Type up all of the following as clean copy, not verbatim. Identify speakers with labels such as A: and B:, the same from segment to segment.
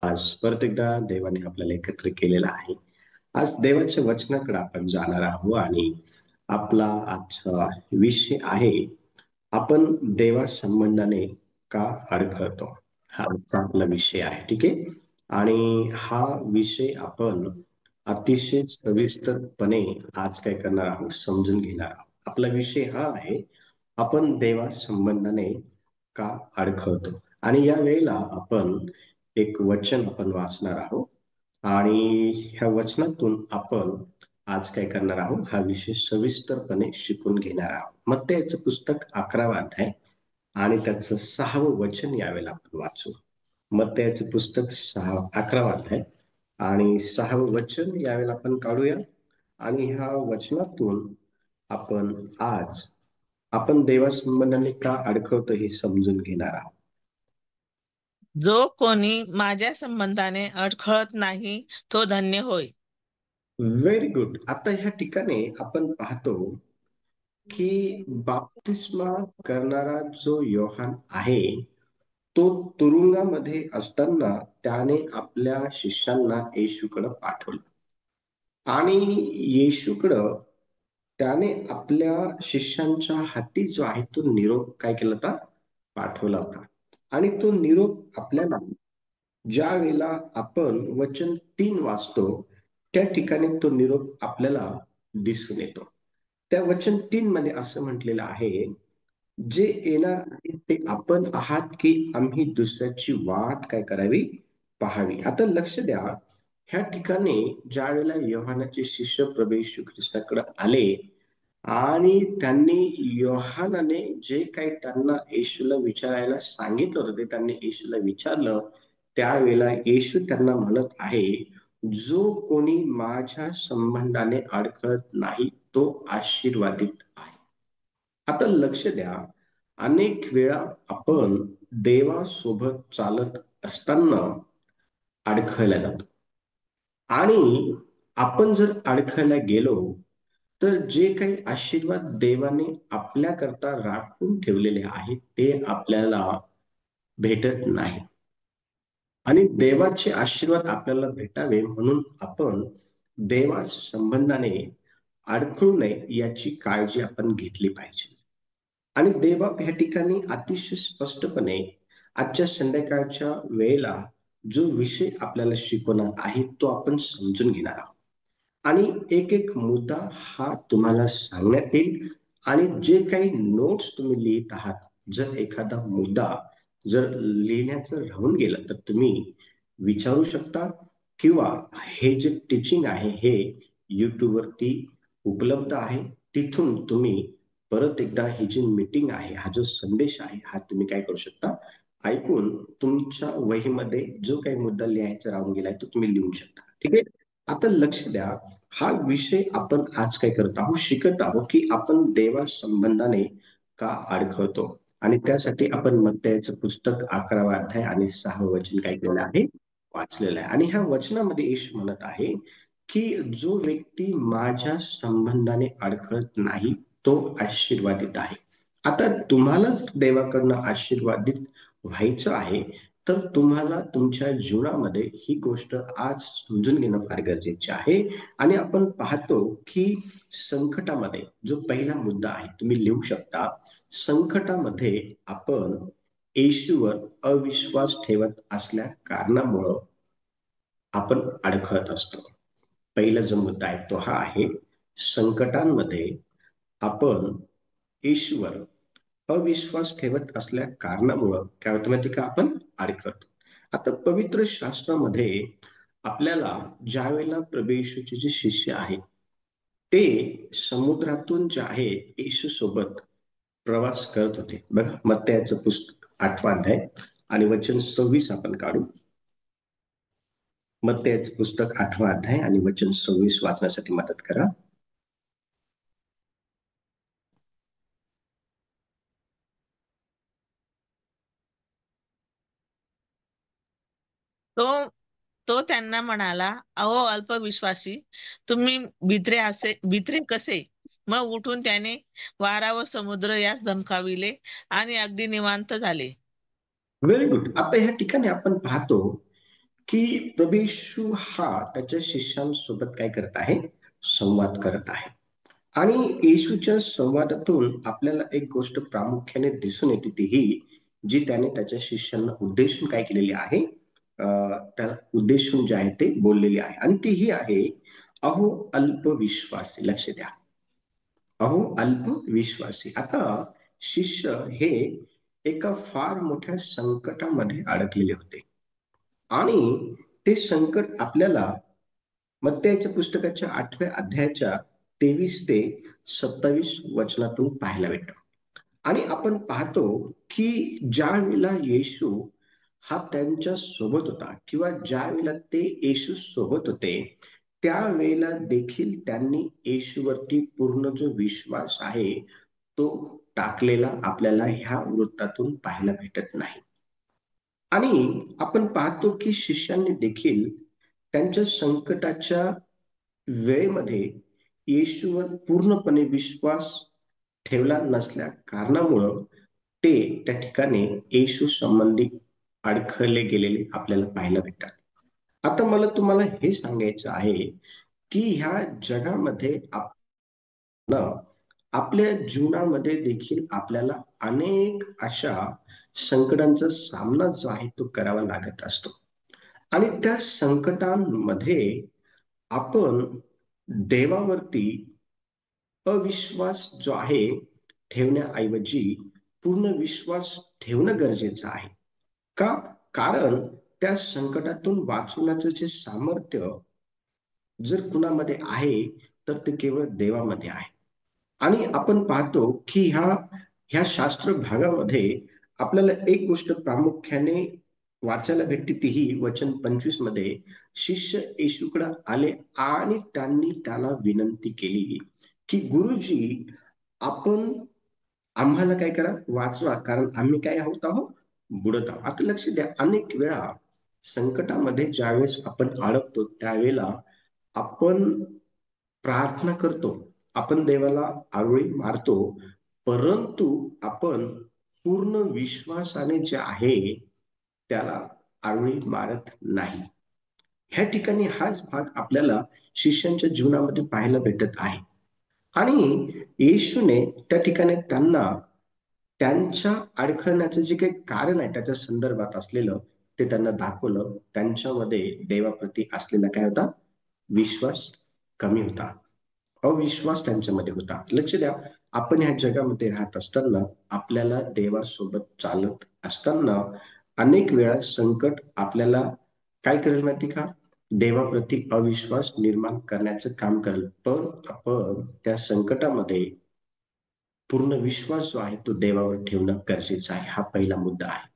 A: आज परत एकदा देवाने आपल्याला एकत्र केलेलं आहे. आज देवाच्या वचनाकडे आपण जाणार आहोत आणि आपला आजचा विषय आहे, आपण देवा संबंधाने का अडखळतो. हा आजचा आपला विषय आहे. ठीक आहे. आणि हा विषय आपण अतिशय सविस्तरपणे आज काय करणार आहोत, समजून घेणार आहोत. आपला विषय हा आहे, आपण देवा संबंधाने का अडखळतो. आणि या वेळेला आपण एक वचन आपण वाचणार आहोत आणि ह्या वचनातून आपण आज काय करणार आहोत, हा विषय सविस्तरपणे शिकून घेणार आहोत. मत्तेचं पुस्तक 11वा अध्याय आणि त्याचं 6वं वचन यावेळेला आपण वाचू. मत्तेचं पुस्तक 11वा अध्याय आणि 6वं वचन यावेळेला आपण काढूया. आणि ह्या वचनातून आपण आज आपण देवासंबंधाने का अडखळतो हे समजून घेणार आहोत.
B: जो कोणी माझ्या संबंधाने अडखळत नाही तो धन्य होय.
A: Very good. आता ह्या ठिकाणी आपण पाहतो की बाप्तिस्मा करणारा जो योहान आहे, तो तुरुंगामध्ये असताना त्याने आपल्या शिष्यांना येशूकडे पाठवलं. आणि येशूकडं त्याने आपल्या शिष्यांच्या हाती जो आहे तो निरोप काय केला होता, पाठवला होता. आणि तो निरोप आपल्याला ज्या वेळेला आपण वचन 3 वाचतो, त्या ठिकाणी तो निरोप आपल्याला दिसून येतो. त्या वचन 3 मध्ये असं म्हटलेलं आहे, जे येणार आहे ते आपण आहात की आम्ही दुसऱ्याची वाट काय करावी, पाहावी. आता लक्ष द्या, ह्या ठिकाणी ज्या वेळेला योहानाचे शिष्य प्रभू येशू ख्रिस्ताकडे आले आणि त्यांनी योहानाने जे काही त्यांना येशूला विचारायला सांगितलं होतं ते त्यांनी येशूला विचारलं. त्यावेळेला येशू त्यांना म्हणत आहे, जो कोणी माझ्या संबंधाने अडखळत नाही तो आशीर्वादित आहे. आता लक्ष द्या, अनेक वेळा आपण देवासोबत चालत असताना अडखळल्या जातो. आणि आपण जर अडखळल्या गेलो तर जे काही आशीर्वाद देवाने आपल्याकरता राखून ठेवलेले आहेत ते आपल्याला भेटत नाही. आणि देवाचे आशीर्वाद आपल्याला भेटावे म्हणून आपण देवा संबंधाने अडखळू नये याची काळजी आपण घेतली पाहिजे. आणि देवा या ठिकाणी अतिशय स्पष्टपणे आजच्या संध्याकाळच्या वेळेला जो विषय आपल्याला शिकवणार आहे तो आपण समजून घेणार आहोत. आणि एक एक मुद्दा हा तुम्हाला सांगण्यात येईल. आणि जे काही नोट्स तुम्ही लिहित आहात, जर एखादा मुद्दा जर लिहिण्याचं राहून गेलं तर तुम्ही विचारू शकता, किंवा हे जे टीचिंग आहे हे YouTube वरती उपलब्ध आहे. तिथून तुम्ही परत एकदा ही जी मीटिंग आहे, हा जो संदेश आहे, हा तुम्ही काय करू शकता, ऐकून तुमच्या वहीमध्ये जो काही मुद्दा लिहायचा राहून गेलाय तो तुम्ही लिहू शकता. ठीक आहे. आता लक्ष द्या, हा विषय आपण आज काय करत आहोत, शिकत आहोत की आपण देवा संबंधाने का अडखळतो. आणि त्यासाठी आपण मत्तेचं पुस्तक 11वा अध्याय आणि 6वं वचन काय केलेलं आहे, वाचलेलं आहे. आणि ह्या वचनामध्ये येशू म्हणत आहे की जो व्यक्ती माझ्या संबंधाने अडखळत नाही तो आशीर्वादित आहे. आता तुम्हाला जर देवाकडनं आशीर्वादित व्हायचं आहे तर तुम्हाला तुमच्या जीवनामध्ये ही गोष्ट आज समजून घेणं फार गरजेचे आहे. आणि आपण पाहतो की संकटामध्ये जो पहिला मुद्दा आहे तुम्ही लिहू शकता, संकटामध्ये आपण येशूवर अविश्वास ठेवत असल्या कारणामुळं आपण अडखळत असतो. पहिला जो मुद्दा आहे तो हा आहे, संकटांमध्ये आपण येशूवर अविश्वास ठेवत असल्या कारणामुळं काय होतं माहिती का, आपण अडखळतो. आता पवित्र शास्त्रामध्ये आपल्याला ज्या वेळेला प्रभू येशूचे जे शिष्य आहेत ते समुद्रातून जे आहे येशू सोबत प्रवास करत होते बघा. मत्तेचं पुस्तक 8वा अध्याय आणि वचन 26 आपण काढू. मत्तेचं पुस्तक 8वा अध्याय आणि वचन 26 वाचण्यासाठी मदत करा.
B: तो तो त्यांना म्हणाला, अहो अल्पविश्वासी, तुम्ही भित्रे कसे. मग उठून त्याने वारा व समुद्र यास धमकाविले आणि अगदी निवांत झाले.
A: Very good. आता ह्या ठिकाणी आपण पाहतो की प्रभू येशू हा त्याच्या शिष्यांसोबत काय करत आहे, संवाद करत आहे. आणि येशूच्या संवादातून आपल्याला एक गोष्ट प्रामुख्याने दिसून येते, ती ही जी त्याने त्याच्या शिष्यांना उद्देशून काय केलेली आहे, त्याला उद्देशून जे आहे ते बोललेली आहे, आणि ती ही आहे, अहो अल्पविश्वासी. लक्ष द्या, अहो अल्पविश्वासी. आता शिष्य हे एका फार मोठ्या संकटामध्ये अडकलेले होते, आणि ते संकट आपल्याला मत्तयाच्या पुस्तकाच्या 8व्या अध्यायाच्या 23 ते 27 वचनातून पाहायला भेटतं. आणि आपण पाहतो की ज्या वेळेला येशू हा त्यांच्या सोबत होता, किंवा ज्या वेळेला ते येशू सोबत होते, त्यावेळेला देखील त्यांनी येशूवरती पूर्ण जो विश्वास आहे तो टाकलेला आपल्याला ह्या वृत्तातून पाहायला भेटत नाही. आणि आपण पाहतो की शिष्यांनी देखील त्यांच्या संकटाच्या वेळेमध्ये येशूवर पूर्णपणे विश्वास ठेवला नसल्या कारणामुळं ते त्या ठिकाणी येशू संबंधी अडखळले गेलेले आपल्याला पाहायला भेटतात. आता मला तुम्हाला हे सांगायचं आहे की ह्या जगामध्ये आपल्या जीवनामध्ये देखील आपल्याला अनेक अशा संकटांचा सामना जो आहे तो करावा लागत असतो. आणि त्या संकटांमध्ये आपण देवावरती अविश्वास जो आहे ठेवण्याऐवजी पूर्ण विश्वास ठेवणं गरजेचं आहे. का? कारण त्या संकटातून वाचवण्याचं जे सामर्थ्य जर कुणामध्ये आहे, तर ते केवळ देवामध्ये आहे. आणि आपण पाहतो की ह्या शास्त्र भागामध्ये आपल्याला एक गोष्ट प्रामुख्याने वाचायला भेटते, तीही वचन 25 मध्ये, शिष्य येशूकडे आले आणि त्यांनी त्याला विनंती केली की गुरुजी, आपण आम्हाला काय करा, वाचवा, कारण आम्ही काय आहोत बुडत आहोत. आता लक्ष द्या, अनेक वेळा संकटामध्ये ज्यावेळेस आपण अडकतो त्यावेळेला आपण प्रार्थना करतो, आपण देवाला आरोळी मारतो, परंतु आपण पूर्ण विश्वासाने जे आहे त्याला आरोळी मारत नाही. ह्या ठिकाणी हाच भाग आपल्याला शिष्यांच्या जीवनामध्ये पाहायला भेटत आहे. आणि येशूने त्या ठिकाणी त्यांना त्यांच्या अडखळण्याचं जे काही कारण आहे त्याच्या संदर्भात असलेलं ते त्यांना दाखवलं. त्यांच्यामध्ये देवाप्रती असलेला काय होता, विश्वास कमी होता, अविश्वास त्यांच्यामध्ये होता. लक्ष द्या, आपण ह्या जगामध्ये राहत असताना, आपल्याला देवासोबत चालत असताना अनेक वेळा संकट आपल्याला काय करेल माहिती का, देवाप्रती अविश्वास निर्माण करण्याचं काम करेल. पण आपण त्या संकटामध्ये पूर्ण विश्वास जो आहे तो देवावर ठेवणं गरजेचं आहे. हा पहिला मुद्दा आहे.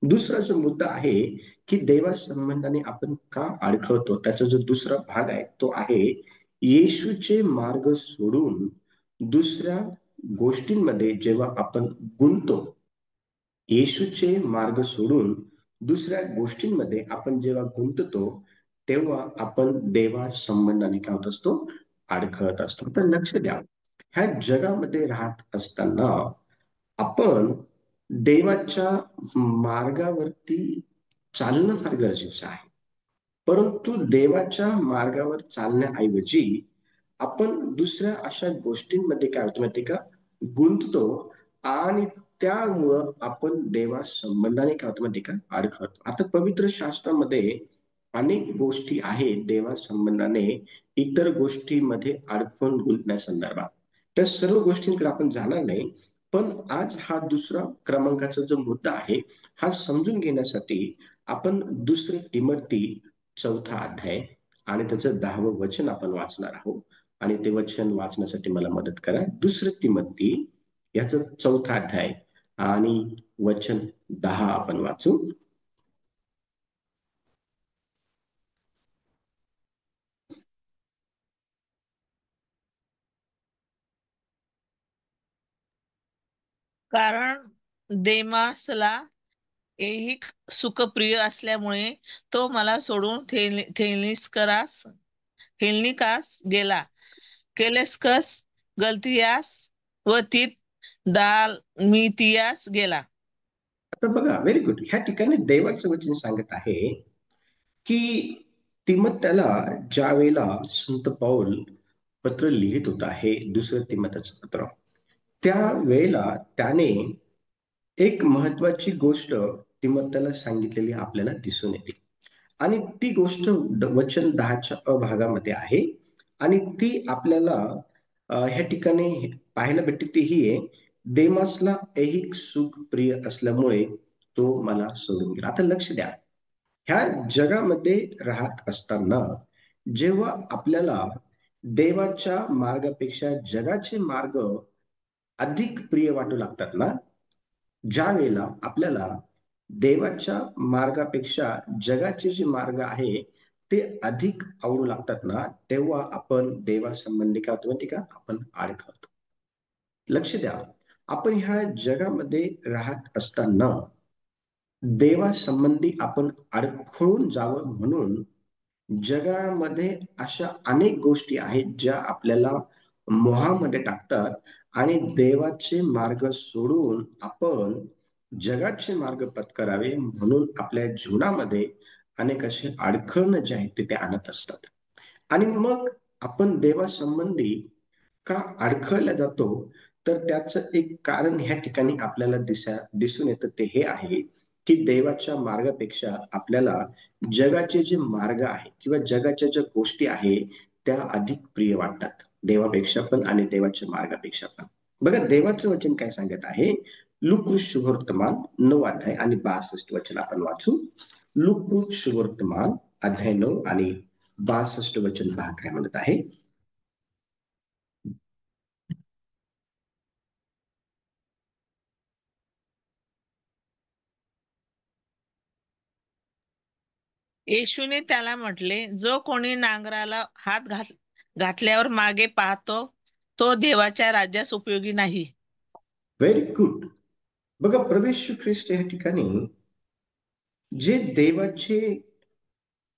A: दुसरा जो मुद्दा आहे की देवा संबंधाने आपण का अडखळतो, त्याचा जो दुसरा भाग आहे तो आहे, येशूचे मार्ग सोडून दुसऱ्या गोष्टींमध्ये जेव्हा आपण गुंततो, येशूचे मार्ग सोडून दुसऱ्या गोष्टींमध्ये आपण जेव्हा गुंततो, तेव्हा आपण देवा संबंधाने काय होत असतो, अडखळत असतो. तर लक्ष द्या, ह्या जगामध्ये राहत असताना आपण देवाच्या मार्गावरती चालणं फार गरजेचं आहे. परंतु देवाच्या मार्गावर चालण्याऐवजी आपण दुसऱ्या अशा गोष्टींमध्ये काय होतं माहिती का, गुंततो, आणि त्यामुळं आपण देवा संबंधाने काय होतं माहिती का, अडखळतो. आता पवित्र शास्त्रामध्ये अनेक गोष्टी आहेत देवा संबंधाने इतर गोष्टींमध्ये अडकून गुंतण्यासंदर्भात. त्या सर्व गोष्टींकडे आपण जाणार नाही, पण आज हा दुसरा क्रमांकाचा जो मुद्दा आहे हा समजून घेण्यासाठी आपण दुसरे तिमोथी 4था अध्याय आणि त्याचं 10वं वचन आपण वाचणार आहोत. आणि ते वचन वाचण्यासाठी मला मदत करा. दुसरे तिमोथी याचं 4था अध्याय आणि वचन 10 आपण वाचू.
B: कारण देमासला ऐहिक सुखप्रिय असल्यामुळे तो मला सोडून थेलनिकास गेला. केलेस्कस गलतियास व तीत दालमितियास गेला.
A: आता बघा, व्हेरी गुड. ह्या ठिकाणी देवाचं वचन सांगत आहे की तिमोथेला ज्या वेळेला संत पाऊल पत्र लिहित होता, हे दुसरं तिमोथेचं पत्र, त्या वेळेला त्याने एक महत्वाची गोष्ट तिमोथेला सांगितलेली आपल्याला दिसून येते. आणि ती गोष्ट वचन 10च्या भागामध्ये आहे. आणि ती आपल्याला ह्या ठिकाणी पाहायला भेटते, ती ही आहे, देमासला ऐहिक सुख प्रिय असल्यामुळे तो मला सोडून गेला. आता लक्ष द्या, ह्या जगामध्ये राहत असताना जेव्हा आपल्याला देवाच्या मार्गापेक्षा जगाचे मार्ग अधिक प्रिय वाटू लागतात ना, ज्या वेळेला आपल्याला देवाच्या मार्गापेक्षा जगाचे जे मार्ग आहे ते अधिक आवडू लागतात ना, तेव्हा आपण देवासंबंधी काय होतो माहिती का, आपण अडखळतो. लक्ष द्या, आपण ह्या जगामध्ये राहत असताना देवासंबंधी आपण अडखळून जावं म्हणून जगामध्ये अशा अनेक गोष्टी आहेत ज्या आपल्याला मोहामध्ये टाकतात. आणि देवाचे मार्ग सोडून आपण जगाचे मार्ग पत्करावे म्हणून आपल्या जीवनामध्ये अनेक असे अडखळणं जे आहेत ते आणत असतात. आणि मग आपण देवासंबंधी का अडखळला जातो, तर त्याचं एक कारण ह्या ठिकाणी आपल्याला दिसून येतं, ते हे आहे की देवाच्या मार्गापेक्षा आपल्याला जगाचे जे मार्ग आहे किंवा जगाच्या ज्या गोष्टी आहे त्या अधिक प्रिय वाटतात, देवापेक्षा पण आणि देवाच्या मार्गापेक्षा पण. बघा, देवाचं वचन काय सांगत आहे, लुक शुभवर्तमान 9 अध्याय आणि 62 वचन आपण वाचू. लुक शुभवर्तमान अध्याय 9 आणि 62 वचन पहा काय म्हणत आहे.
B: येशूने त्याला म्हटले, जो कोणी नांगराला हात घातल्यावर मागे पाहतो, तो देवाच्या राज्यास उपयोगी नाही.
A: Very good. बघा, प्रभू येशू ख्रिस्त या ठिकाणी जे देवाचे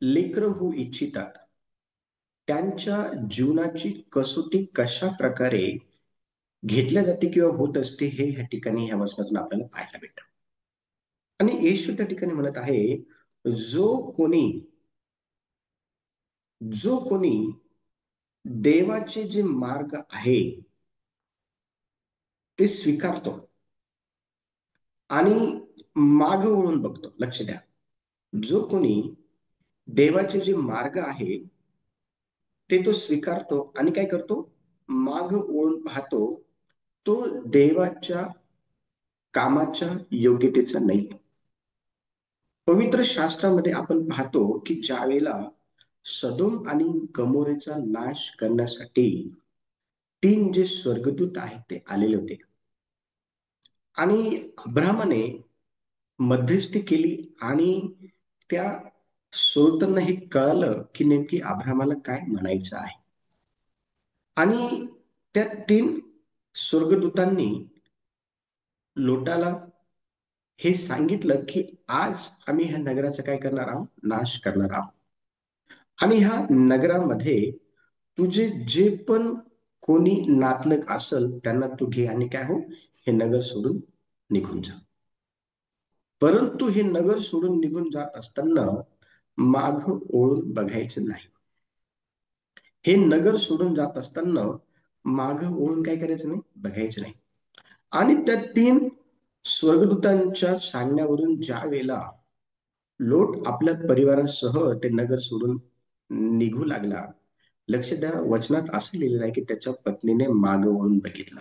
A: लेकरं होऊ इच्छितात त्यांच्या जीवनाची कसोटी कशा प्रकारे घेतल्या जाते किंवा होत असते, हे ह्या ठिकाणी ह्या वचनातून आपल्याला पाहायला भेटतं. आणि येशू त्या ठिकाणी म्हणत आहे, जो कोणी जो कोणी देवाचे जे मार्ग आहे ते स्वीकारतो आणि माग वळून बघतो. लक्ष द्या, जो कोणी देवाचे जे मार्ग आहे ते तो स्वीकारतो आणि काय करतो, माग वळून पाहतो, तो देवाच्या कामाच्या योग्यतेचा नाही. पवित्र शास्त्रामध्ये आपण पाहतो की ज्या वेळेला सदोम आणि गमोरेचा नाश करण्यासाठी 3 जे स्वर्गदूत आहेत ते आलेले होते आणि अब्राहमाने मध्यस्थी केली आणि त्या स्रोतांना हे कळालं की नेमकी अब्राहमाला काय म्हणायचं आहे. आणि त्या 3 स्वर्गदूतांनी लोटाला हे सांगितलं की आज आम्ही ह्या नगराचा काय करणार आहोत, नाश करणार आहोत. आणि ह्या नगरामध्ये तुझे जे पण कोणी नातलग असल त्यांना तू घे आणि काय हो, हे नगर सोडून निघून जा. परंतु हे नगर सोडून निघून जात असताना माग ओळून बघायचं नाही. हे नगर सोडून जात असताना माग ओळून काय करायचं नाही, बघायचं नाही. आणि त्या 3 स्वर्गदूतांच्या सांगण्यावरून ज्या वेळेला लोट आपल्या परिवारासह ते नगर सोडून निघू लागला, लक्ष द्या, वचनात असं लिहिलेलं आहे की त्याच्या पत्नीने माग वळून बघितलं.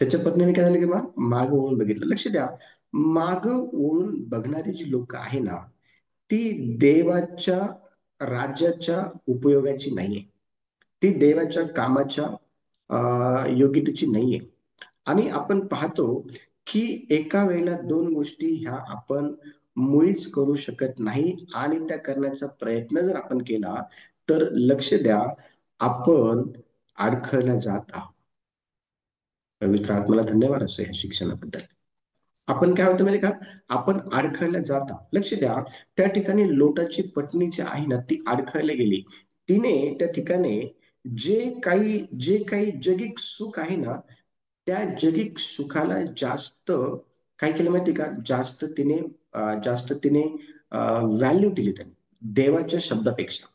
A: त्याच्या पत्नीने काय झालं की माग वळून बघितलं. लक्ष द्या, माग वळून बघणारी जी लोक आहे ना, ती देवाच्या राज्याच्या उपयोगाची नाहीये, ती देवाच्या कामाच्या योग्यतेची नाहीये. आणि आपण पाहतो की एका वेळेला 2 गोष्टी ह्या आपण मुळीच करू शकत नाही आणि त्या करण्याचा प्रयत्न जर आपण केला तर लक्ष द्या, आपण अडखळला जात आहोत. पवित्र आत्म्याला धन्यवाद असो या शिक्षणाबद्दल. आपण काय होतं माहिती का, आपण अडखळल्या जात आहोत. लक्ष द्या, त्या ठिकाणी लोटाची पत्नी जी आहे ना, ती अडखळल्या गेली. तिने त्या ठिकाणी जे काही जगिक सुख आहे ना, त्या जगिक सुखाला जास्त काय केलं माहिती का, जास्त तिने व्हॅल्यू दिली त्यांनी देवाच्या शब्दापेक्षा,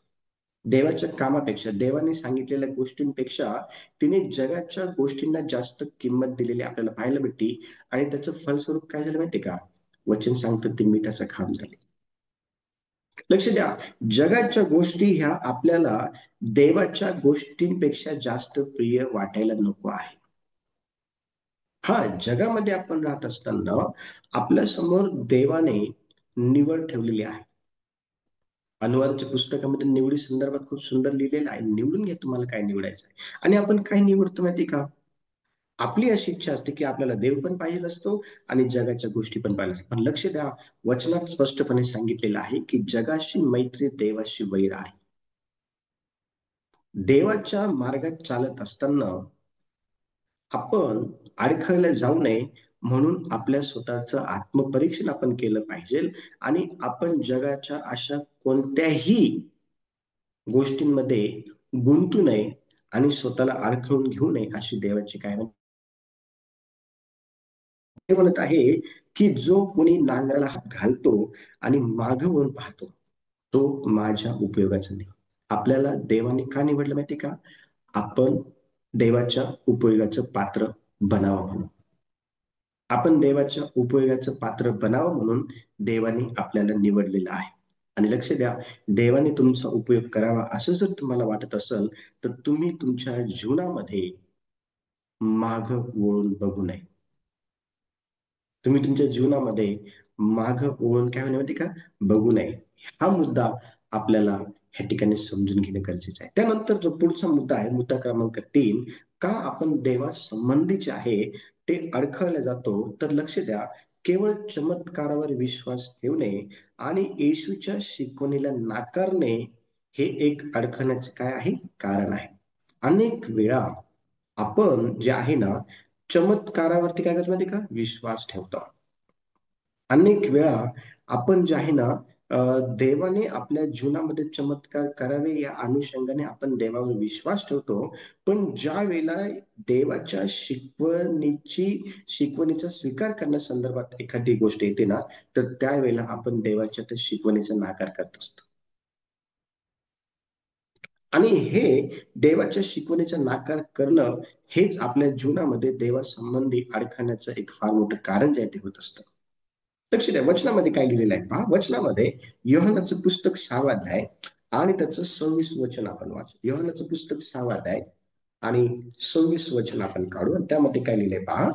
A: देवाच्या कामापेक्षा, देवाने सांगितलेल्या गोष्टींपेक्षा तिने जगाच्या गोष्टींना जास्त किंमत दिलेली आपल्याला पाहायला भेटते. आणि त्याचं फलस्वरूप काय झालं माहितीये का? वचन सांगतं ते मिठाचं खांब झाले. लक्ष द्या, जगाच्या गोष्टी ह्या आपल्याला देवाच्या गोष्टींपेक्षा जास्त प्रिय वाटायला नको आहे. हा, जगामध्ये आपण राहत असताना आपल्या समोर देवाने निवड ठेवलेली आहे. अनुवादाच्या पुस्तकामध्ये निवडी संदर्भात खूप सुंदर लिहिलेलं आहे. निवडून घ्या तुम्हाला काय निवडायचं आहे. आणि आपण काय निवडतो माहिती का? आपली अशी इच्छा असते की आपल्याला देव पण पाहिजे असतो आणि जगाच्या गोष्टी पण पाहिजे असतात. पण लक्ष द्या, वचनात स्पष्टपणे सांगितलेलं आहे की जगाशी मैत्री, देवाशी वैर आहे. देवाच्या मार्गात चालत असताना आपण अडखळले जाऊ नये म्हणून आपल्या स्वतःचं आत्मपरीक्षण आपण केलं पाहिजे. आणि आपण जगाच्या अशा कोणत्याही गोष्टींमध्ये गुंतू नये आणि स्वतःला अडखळून घेऊ नये, अशी देवाची काय ते म्हणत आहे की जो कोणी नांगराला हात घालतो आणि मागं वळून पाहतो तो माझ्या उपयोगाचा नाही. आपल्याला देवाने का निवडलं माहिती का? आपण देवाच्या उपयोगाचं पात्र बनावं म्हणून. आपण देवाच्या उपयोगाचं पात्र बनावं म्हणून देवाने आपल्याला निवडलेलं आहे. आणि लक्ष द्या, देवाने तुमचा उपयोग करावा असं जर तुम्हाला वाटत असेल तर तुम्ही तुमच्या जीवनामध्ये माग वळून बघू नये. तुम्ही तुमच्या जीवनामध्ये माग वळून काय होणे माहिती का? बघू नये. हा मुद्दा आपल्याला ह्या ठिकाणी समजून घेणे गरजेचं आहे. त्यानंतर जो पुढचा मुद्दा आहे, मुद्दा क्रमांक 3, का आपण देवा संबंधीचे आहे ते अडखळले जातो? तर लक्ष द्या, केवळ चमत्कारावर विश्वास ठेवणे आणि येशूच्या शिकवणीला नाकारणे हे एक अडखळण्याचे काय आहे? कारण आहे. अनेक वेळा आपण जे आहे ना, चमत्कारावरती काय करतो माहिती का? विश्वास ठेवतो. अनेक वेळा आपण जे आहे ना, देवाने आपल्या जीवनामध्ये चमत्कार करावे या अनुषंगाने आपण देवावर विश्वास ठेवतो. पण ज्या वेळेला देवाच्या शिकवणीचा स्वीकार करण्यासंदर्भात एखादी गोष्ट येते ना, तर त्यावेळेला आपण देवाच्या त्या शिकवणीचा नाकार करत असतो. आणि हे देवाच्या शिकवणीचा नाकार करणं हेच आपल्या जीवनामध्ये देवासंबंधी अडखळण्याचं एक फार मोठं कारण जे आहे ते होत असतं. लक्ष द्या, वचनामध्ये काय लिहिलेलं आहे पहा. वचनामध्ये योहानाचं पुस्तक 6वा अध्याय आणि त्याचं 26 वचन आपण वाचू. योहानाचं पुस्तक 6वा अध्याय आणि 26 वचन आपण काढू. आणि त्यामध्ये काय लिहिलंय पहा.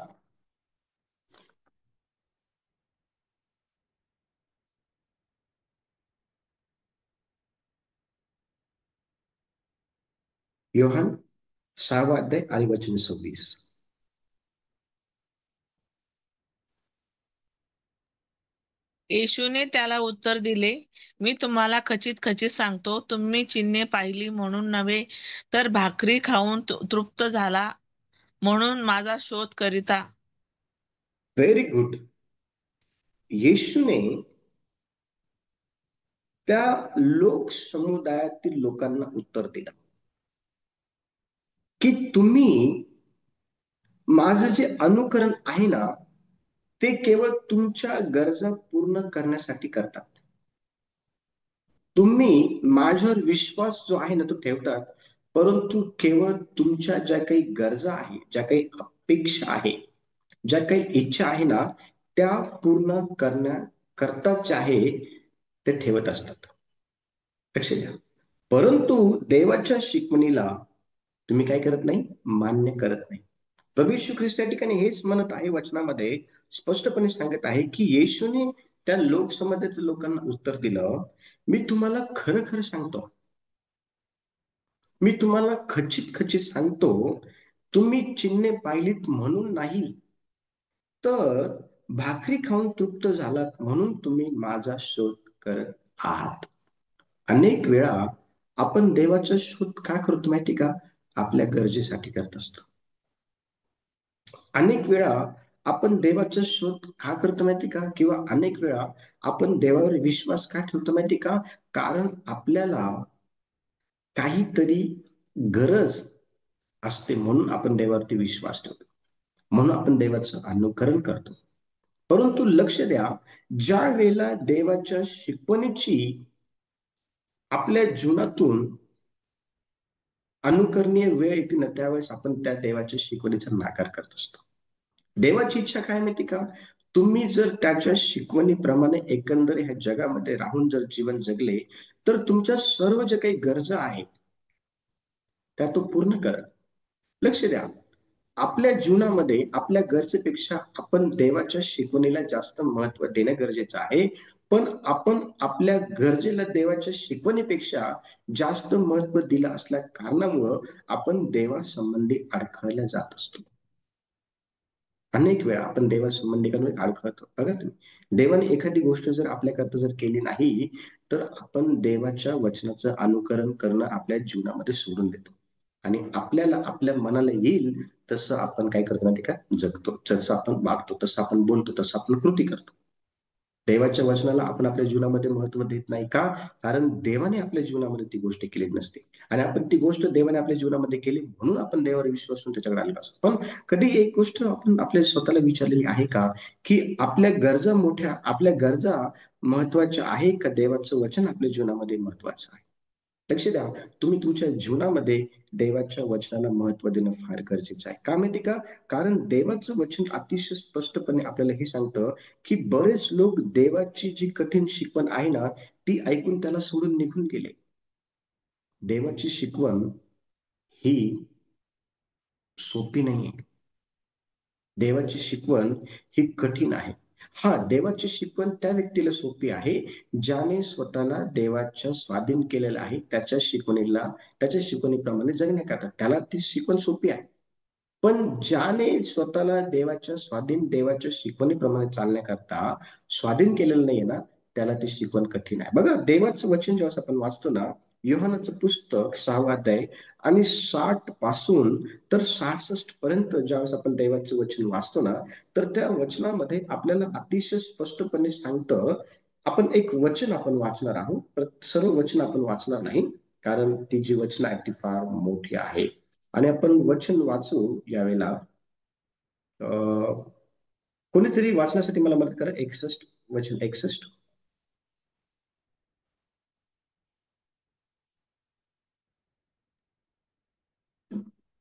A: योहान 6वा अध्याय आणि वचन 26.
B: येशूने त्याला उत्तर दिले, मी तुम्हाला खचित खचित सांगतो, तुम्ही चिन्हे पाहिली म्हणून नव्हे, तर भाकरी खाऊन तृप्त झाला म्हणून माझा शोध करिता.
A: Very good. येशूने त्या लोक समुदायातील लोकांना उत्तर दिलं की तुम्ही माझं जे अनुकरण आहे ना, ते केवळ तुमच्या गरजा पूर्ण करण्यासाठी करतात. तुम्ही माझ्यावर विश्वास जो आहे ना तो ठेवतात, परंतु केवळ तुमच्या ज्या काही गरजा आहे, ज्या काही अपेक्षा आहे, ज्या काही इच्छा आहे ना, त्या पूर्ण करण्याकरता जे आहे ते ठेवत असतात. लक्ष द्या, परंतु देवाच्या शिकवणीला तुम्ही काय करत नाही? मान्य करत नाही. प्रभू येशू ख्रिस्त या ठिकाणी हेच म्हणत आहे, वचनामध्ये स्पष्टपणे सांगत आहे की येशूने त्या लोकसमुदायातील लोकांना उत्तर दिलं, मी तुम्हाला खरं खरं सांगतो, मी तुम्हाला खचित खचित सांगतो, तुम्ही चिन्हे पाहिलीत म्हणून नाही, तर भाकरी खाऊन तृप्त झालात म्हणून तुम्ही माझा शोध करत आहात. अनेक वेळा आपण देवाचा शोध का करतो माहिती का? आपल्या गरजेसाठी करत असतो. अनेक वेळा आपण देवाचा शोध का करतो माहिती का? किंवा अनेक वेळा आपण देवावर विश्वास का ठेवतो माहिती का? कारण आपल्याला काहीतरी गरज असते म्हणून आपण देवावरती विश्वास ठेवतो, म्हणून आपण देवाचं अनुकरण करतो. परंतु लक्ष द्या, ज्या वेळेला देवाच्या शिकवणीची आपल्या जीवनातून अनुकरणीय वेळ येते ना, त्यावेळेस आपण त्या देवाच्या शिकवणीचा नाकार करत असतो. देवाची इच्छा काय माहिती का? तुम्ही जर त्याच्या शिकवणीप्रमाणे एकंदर ह्या जगामध्ये राहून जर जीवन जगले, तर तुमच्या सर्व जे काही गरजा आहेत त्या तो पूर्ण करा. लक्ष द्या, आपल्या जीवनामध्ये आपल्या गरजेपेक्षा आपण देवाच्या शिकवणीला जास्त महत्व देणं गरजेचं आहे. पण आपण आपल्या गरजेला देवाच्या शिकवणीपेक्षा जास्त महत्व दिलं असल्या कारणामुळं आपण देवासंबंधी अडखळल्या जात असतो. अनेक वेळा आपण देवासंबंधी अडखळतो. बघा तुम्ही, देवाने एखादी गोष्ट जर आपल्याकरता जर केली नाही, तर आपण देवाच्या वचनाचं अनुकरण करणं आपल्या जीवनामध्ये सोडून देतो. आणि आपल्याला आपल्या मनाला येईल तसं आपण काय करतो माहिती का? जगतो. जसं आपण वागतो, तसं आपण बोलतो, तसं आपण कृती करतो. देवाच्या वचनाला आपण आपल्या जीवनामध्ये महत्व देत नाही का? कारण देवाने आपल्या जीवनामध्ये ती गोष्ट केलेली नसते. आणि आपण ती गोष्ट देवाने आपल्या जीवनामध्ये केली म्हणून आपण देवावर विश्वास ठेवून त्याच्याकडे आलेलो असतो. पण कधी एक गोष्ट आपण आपल्या स्वतःला विचारलेली आहे का, की आपल्या गरजा महत्वाच्या आहे का देवाचं वचन आपल्या जीवनामध्ये महत्वाचं आहे? लक्ष द्या, तुम्ही तुमच्या जीवनामध्ये देवाच्या वचनाला महत्व देणं फार गरजेचं आहे. का माहिती का? कारण देवाचं वचन अतिशय स्पष्टपणे आपल्याला हे सांगतं, की बरेच लोक देवाची जी कठीण शिकवण आहे ना, ती ऐकून त्याला सोडून निघून गेले. देवाची शिकवण ही सोपी नाहीये. देवाची शिकवण ही कठीण आहे. हा, देवाची शिकवण त्या व्यक्तीला सोपी आहे, ज्याने स्वतःला देवाच्या स्वाधीन केलेलं आहे. त्याच्या शिकवणीप्रमाणे जगण्याकरता त्याला ती शिकवण सोपी आहे. पण ज्याने स्वतःला देवाच्या शिकवणीप्रमाणे चालण्याकरता स्वाधीन केलेलं नाहीये ना, त्याला ती शिकवण कठीण आहे. बघा, देवाचं वचन जेव्हा आपण वाचतो ना, योहानाचं पुस्तक 6वा अध्याय आणि 60 पासून तर 66 पर्यंत ज्यावेळेस आपण देवाचं वचन वाचतो ना, तर त्या वचनामध्ये आपल्याला अतिशय स्पष्टपणे सांगतं. आपण वाचणार आहोत, तर सर्व वचन आपण वाचणार नाही, कारण ती जी वचन आहेत ती फार मोठी आहे. आणि आपण वचन वाचू यावेळेला. अं, कोणीतरी वाचण्यासाठी मला मदत करा. 61 वचन 61.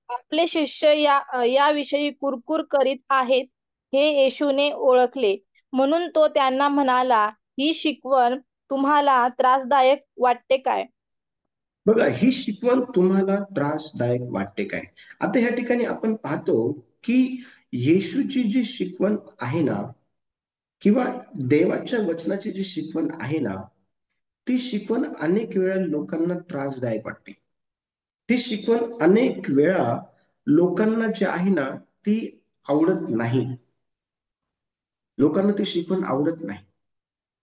C: आपले शिष्य याविषयी कुरकुर करीत आहेत हे येशूने ओळखले, म्हणून तो त्यांना म्हणाला, ही शिकवण तुम्हाला त्रासदायक वाटते काय?
A: बघा, ही शिकवण तुम्हाला त्रासदायक वाटते काय? आता ह्या ठिकाणी आपण पाहतो की येशूची जी शिकवण आहे ना, किंवा देवाच्या वचनाची जी शिकवण आहे ना, ती शिकवण अनेक वेळा लोकांना त्रासदायक वाटते. ती शिकवण अनेक वेळा लोकांना जी आहे ना, ती आवडत नाही. लोकांना ती शिकवण आवडत नाही.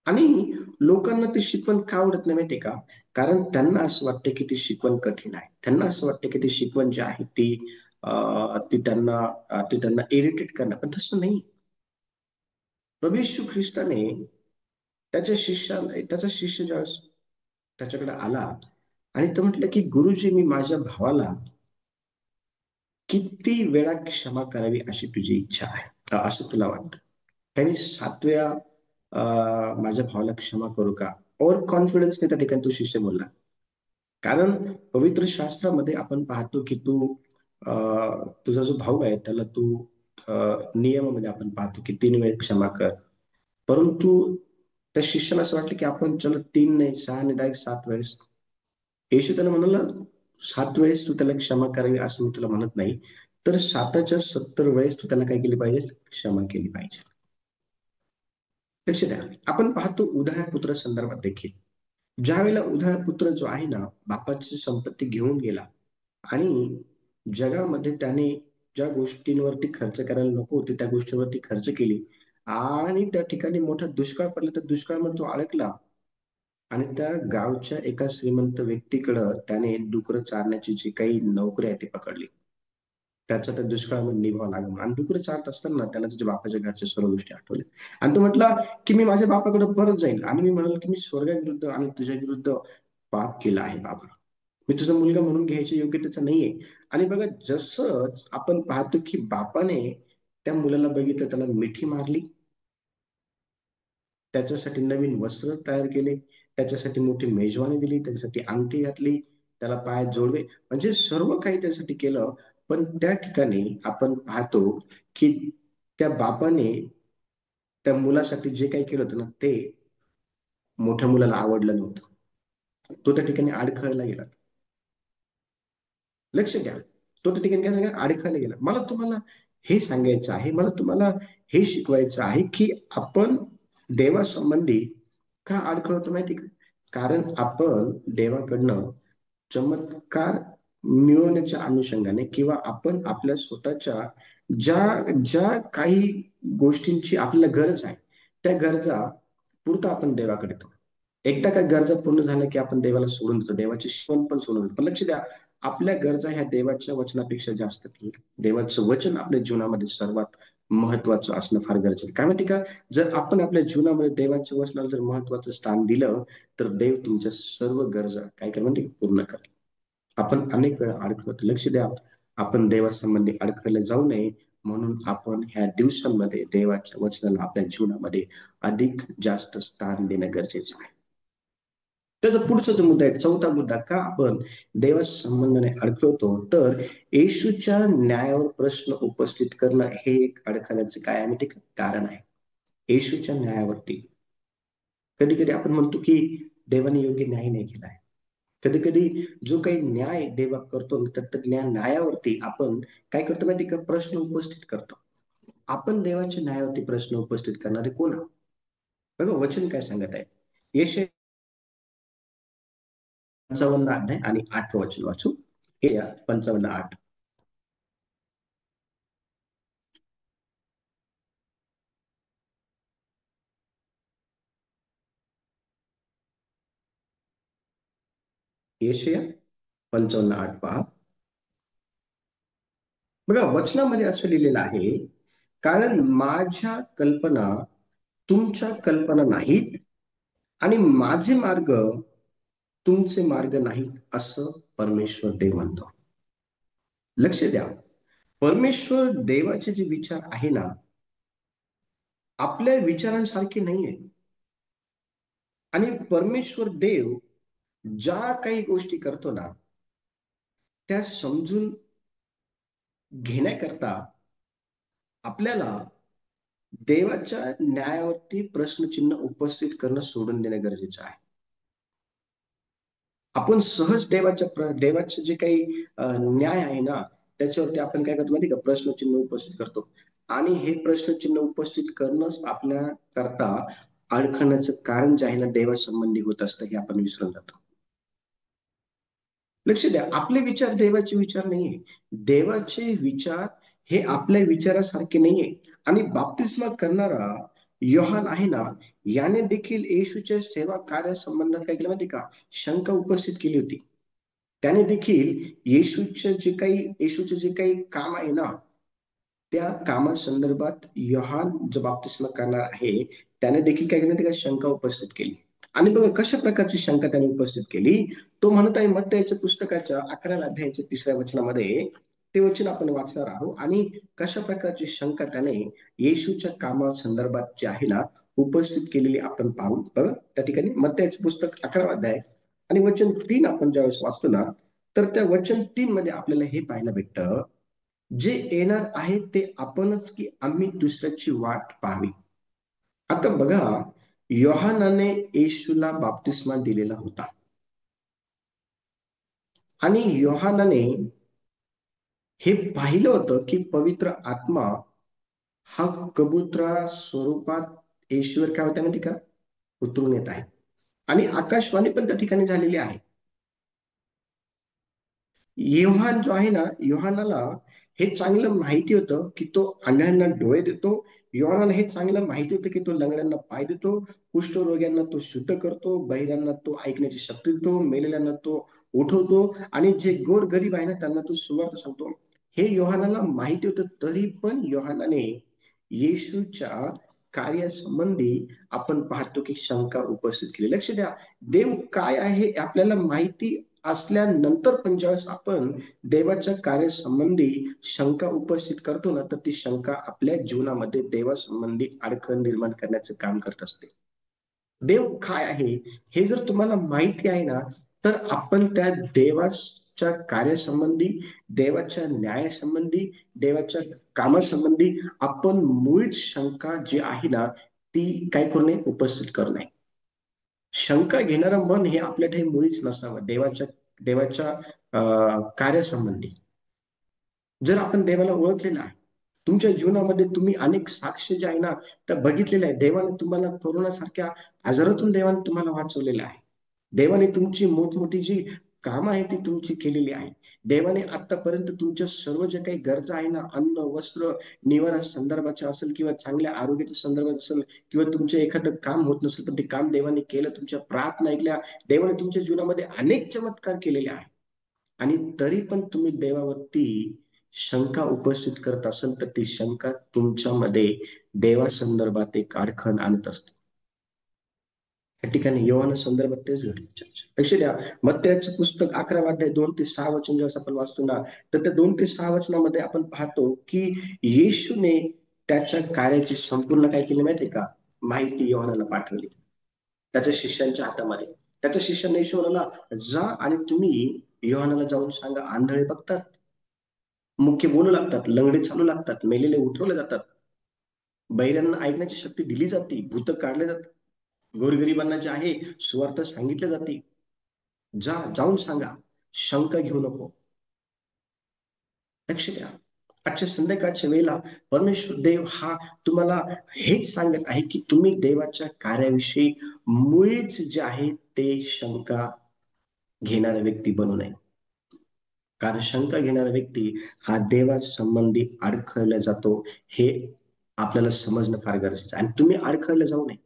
A: आणि लोकांना ती शिकवण का आवडत नाही माहितीये का? कारण त्यांना असं वाटतं की ती शिकवण कठीण आहे. त्यांना असं वाटतं की ती शिकवण जी आहे ती त्यांना इरिटेट करणार. पण तसं नाही. प्रभू येशू ख्रिस्ताने त्याचा शिष्य ज्यावेळेस त्याच्याकडे आला आणि तो म्हटलं की गुरुजी, मी माझ्या भावाला किती वेळा क्षमा करावी अशी तुझी इच्छा आहे, असं तुला वाटतं? त्यांनी 7 वेळा माझ्या भावाला क्षमा करू का? ओव्हर कॉन्फिडन्सने त्या ठिकाणी तो शिष्य बोलला. कारण पवित्र शास्त्रामध्ये आपण पाहतो की तुझा जो भाऊ आहे त्याला तू नियमामध्ये आपण पाहतो की 3 वेळ क्षमा कर. परंतु त्या शिष्याला असं वाटलं की आपण चलो 3 नाही, 6 नाही, डायरेक्ट 7 वेळेस. येशू त्याला म्हणाला, 7 वेळेस तू त्याला क्षमा करावी असं मी तुला म्हणत नाही, तर 7च्या 70 वेळेस तू त्याला काय केली पाहिजे? क्षमा केली पाहिजे. लक्ष द्या, आपण पाहतो उधाळ्या पुत्र संदर्भात देखील. ज्या वेळेला उधाळा पुत्र जो आहे ना, बापाची संपत्ती घेऊन गेला आणि जगामध्ये त्याने ज्या गोष्टींवरती खर्च करायला नको होते त्या गोष्टींवरती खर्च केली, आणि त्या ठिकाणी मोठा दुष्काळ पडला, तर दुष्काळामध्ये तो अडकला. आणि त्या गावच्या एका श्रीमंत व्यक्तीकडं त्याने डुकरं चारण्याची जी काही नोकरी आहे ती पकडली. त्याचा त्या दुष्काळामध्ये निभाव लागला आणि डुकरं चारत असताना त्याला त्याच्या बापाच्या घरच्या सर्व गोष्टी आठवल्या. आणि तो म्हटला की मी माझ्या बापाकडे परत जाईल आणि मी म्हणाल की मी स्वर्गाविरुद्ध आणि तुझ्या विरुद्ध पाप केला आहे बाबा. मी तुझा मुलगा म्हणून घ्यायच्या योग्यतेचा नाहीये. आणि बघा, जसंच आपण पाहतो की बापाने त्या मुलाला बघितलं, त्याला मिठी मारली त्याच्यासाठी नवीन वस्त्र तयार केले, त्याच्यासाठी मोठी मेजवानी दिली, त्याच्यासाठी अंगठी घातली, त्याला पायात जोडवे, म्हणजे सर्व काही त्यासाठी केलं. पण त्या ठिकाणी आपण पाहतो की त्या बापाने त्या मुलासाठी जे काही केलं होतं ना, ते मोठ्या मुलाला आवडलं नव्हतं. तो त्या ठिकाणी अडखळला गेला. लक्ष द्या, तो त्या ठिकाणी काय सांगा अडखळला गेला. मला तुम्हाला हे सांगायचं आहे, मला तुम्हाला हे शिकवायचं आहे की आपण देवासंबंधी का अडखळतो माहिती का? कारण आपण देवाकडनं चमत्कार मिळवण्याच्या अनुषंगाने किंवा आपण आपल्या स्वतःच्या ज्या ज्या काही गोष्टींची आपल्याला गरज आहे, त्या गरजा पुरता आपण देवाकडे येतो. एकदा का गरजा पूर्ण झाल्या की आपण देवाला सोडून देतो, देवाची शिकवण पण सोडून देतो. पण लक्ष द्या, आपल्या गरजा ह्या देवाच्या वचनापेक्षा जास्त की देवाचं वचन आपल्या जीवनामध्ये सर्वात महत्वाचं असणं फार गरजेचं आहे. काय माहिती का, जर आपण आपल्या जीवनामध्ये देवाच्या वचनाला जर महत्वाचं स्थान दिलं तर देव तुमच्या सर्व गरजा काय कर म्हणजे पूर्ण करेल. आपण अनेक वेळा अडखळतो. लक्ष द्या, आपण देवासंबंधी अडखळले जाऊ नये म्हणून आपण ह्या दिवसांमध्ये देवाच्या वचनाला आपल्या जीवनामध्ये अधिक जास्त स्थान देणं गरजेचं आहे. त्याचा पुढचा जो मुद्दा आहे, चौथा मुद्दा, का आपण देवासंबंधाने अडखळतो, तर येशूच्या न्यायावर प्रश्न उपस्थित करणं हे एक अडखळण्याचं काय आहे ते कारण आहे. येशूच्या न्यायावरती कधी कधी आपण म्हणतो की देवाने योग्य न्याय नाही केला आहे. कधी कधी जो काही न्याय देवा करतो तर त्या न्यायावरती आपण काय करतो माहिती का, प्रश्न उपस्थित करतो. आपण देवाच्या न्यायावरती प्रश्न उपस्थित करणारे कोण आहोत? बघा वचन काय सांगत आहे. यशया 55 अध्याय आणि 8 वचन वाचू. 55:8. यशया 55:8 पहा. बघा वचनामध्ये असं लिहिलेलं आहे, कारण माझ्या कल्पना तुमच्या कल्पना नाहीत आणि माझे मार्ग तुमचे मार्ग नाहीत, असं परमेश्वर देव म्हणतो. लक्ष द्या, परमेश्वर देवाचे जे विचार आहे ना, आपल्या विचारांसारखे नाहीये. आणि परमेश्वर देव ज्या काही गोष्टी करतो ना, त्या समजून घेण्याकरता आपल्याला देवाच्या न्यायावरती प्रश्नचिन्ह उपस्थित करणं सोडून देणं गरजेचं आहे. आपण सहज देवाचे जे काही न्याय आहे ना, त्याच्यावरती आपण काय करतो माहिती का, प्रश्नचिन्ह उपस्थित करतो. आणि हे प्रश्नचिन्ह उपस्थित करणंच आपल्या करता अडखळण्याचं कारण जे आहे ना, देवासंबंधी होत असतं हे आपण विसरून जातो. लक्ष द्या, आपले विचार देवाचे विचार नाहीये. देवाचे विचार हे आपल्या विचारासारखे नाहीये. आणि बाप्तिस्मा करणारा योहान आहे ना, याने देखील येशूच्या सेवा कार्यासंबंधात काय केलं माहिती का, शंका उपस्थित केली होती. त्याने देखील येशूचे जे काही काम आहे ना, त्या कामासंदर्भात योहान जो बाप्तिस्मा करणार आहे त्याने देखील काय केलं, शंका उपस्थित केली. आणि बघा कशा प्रकारची शंका त्याने उपस्थित केली. तो म्हणत आहे मत्तयाच्या पुस्तकाच्या 11व्या अध्यायाच्या 3ऱ्या वचनामध्ये, ते वचन आपण वाचणार आहोत. आणि कशा प्रकारची शंका त्याने येशूच्या कामासंदर्भात जे आहे ना उपस्थित केलेली आपण पाहू. बघा त्या ठिकाणी मत्तयाचे पुस्तक 11वा अध्याय आणि वचन 3 आपण ज्यावेळेस वाचतो ना, तर त्या वचन 3 मध्ये आपल्याला हे पाहायला भेटतं, जे येणार आहे ते आपणच की आम्ही दुसऱ्याची वाट पाहावी. आता बघा, योहानाने येशूला बाप्तिस्मा दिलेला होता आणि योहानाने हे पाहिलं होतं की पवित्र आत्मा हा कबुतरा स्वरूपात येशूवर काय होता माहिती का, उतरून येत आहे. आणि आकाशवाणी पण त्या ठिकाणी झालेली आहे. योहान जो आहे ना, योहानाला हे चांगलं माहिती होतं की तो अंधांना डोळे देतो. योहानाला हे चांगलं माहिती होतं की तो लंगड्यांना पाय देतो, कुष्ठरोग्यांना तो शुद्ध करतो, बहिरांना तो ऐकण्याची शक्ती देतो, मेलेल्यांना तो उठवतो आणि जे गोर गरीब आहे ना त्यांना तो सुवार्ता सांगतो. हे योहानाला माहिती होतं. तरी पण योहानाने येशूच्या कार्यासंबंधी आपण पाहतो की शंका उपस्थित केली. लक्ष द्या, देव काय आहे आपल्याला माहिती असल्यानंतर पण ज्यावेळेस आपण देवाच्या कार्यासंबंधी शंका उपस्थित करतो ना, तर ती शंका आपल्या जीवनामध्ये देवासंबंधी अडखळ निर्माण करण्याचं काम करत असते. देव काय आहे हे जर तुम्हाला माहिती आहे ना, तर आपण त्या देवाच्या कार्यासंबंधी, देवाच्या न्यायासंबंधी, देवाच्या कामासंबंधी आपण मुळीच शंका जी आहे ना, ती काय करू नये, उपस्थित करू नये. शंका घेणारं मन हे आपल्या ठाई मुळीच नसावं देवाच्या कार्यासंबंधी. जर आपण देवाला ओळखलेलं आहे, तुमच्या जीवनामध्ये तुम्ही अनेक साक्ष जे आहे ना, त्या बघितलेल्या आहे. देवाने तुम्हाला कोरोनासारख्या आजारातून देवाने तुम्हाला वाचवलेलं आहे. देवाने तुमची मोठमोठी जी कामं आहे ती तुमची केलेली आहे. देवाने आतापर्यंत तुमच्या सर्व ज्या काही गरजा आहे ना, अन्न, वस्त्र, निवारा संदर्भाच्या असेल किंवा चांगल्या आरोग्याच्या संदर्भात असेल किंवा तुमचं एखादं काम होत नसेल तर ते काम देवाने केलं, तुमच्या प्रार्थना ऐकल्या. देवाने तुमच्या जीवनामध्ये अनेक चमत्कार केलेले आहे. आणि तरी पण तुम्ही देवावरती शंका उपस्थित करत असेल तर ती शंका तुमच्यामध्ये देवासंदर्भात एक अडखळ आणत असते. या ठिकाणी योहाना संदर्भात तेच घडले. लक्ष द्या, मत्तयाचं पुस्तक 11 अध्याय 2 ते 6 वचन जेव्हा आपण वाचतो ना, तर त्या 2 ते 6 वचनामध्ये आपण पाहतो की येशूने त्याच्या कार्याची संपूर्ण काय केली माहितीये का, माहिती योहानाला पाठवली त्याच्या शिष्यांच्या हातामध्ये. त्याच्या शिष्यांना येशू म्हणाला, जा आणि तुम्ही योहानाला जाऊन सांगा, आंधळे बघतात, मुख्य बोलू लागतात, लंगडे चालू लागतात, मेलेले उठवले जातात, बहिऱ्यांना ऐकण्याची शक्ती दिली जाते, भूत काढले जातात, गोरगरिबांना जे आहे सुवार्थ सांगितले जाते. जाऊन सांगा, शंका घेऊ नको. लक्ष द्या, आजच्या संध्याकाळच्या वेळेला परमेश्वर देव हा तुम्हाला हेच सांगत आहे की तुम्ही देवाच्या कार्याविषयी मुळीच जे आहे ते शंका घेणारा व्यक्ती बनू नये. कारण शंका घेणारा व्यक्ती हा देवासंबंधी अडखळला जातो, हे आपल्याला समजणं फार गरजेचं आहे. आणि तुम्ही अडखळले जाऊ नये,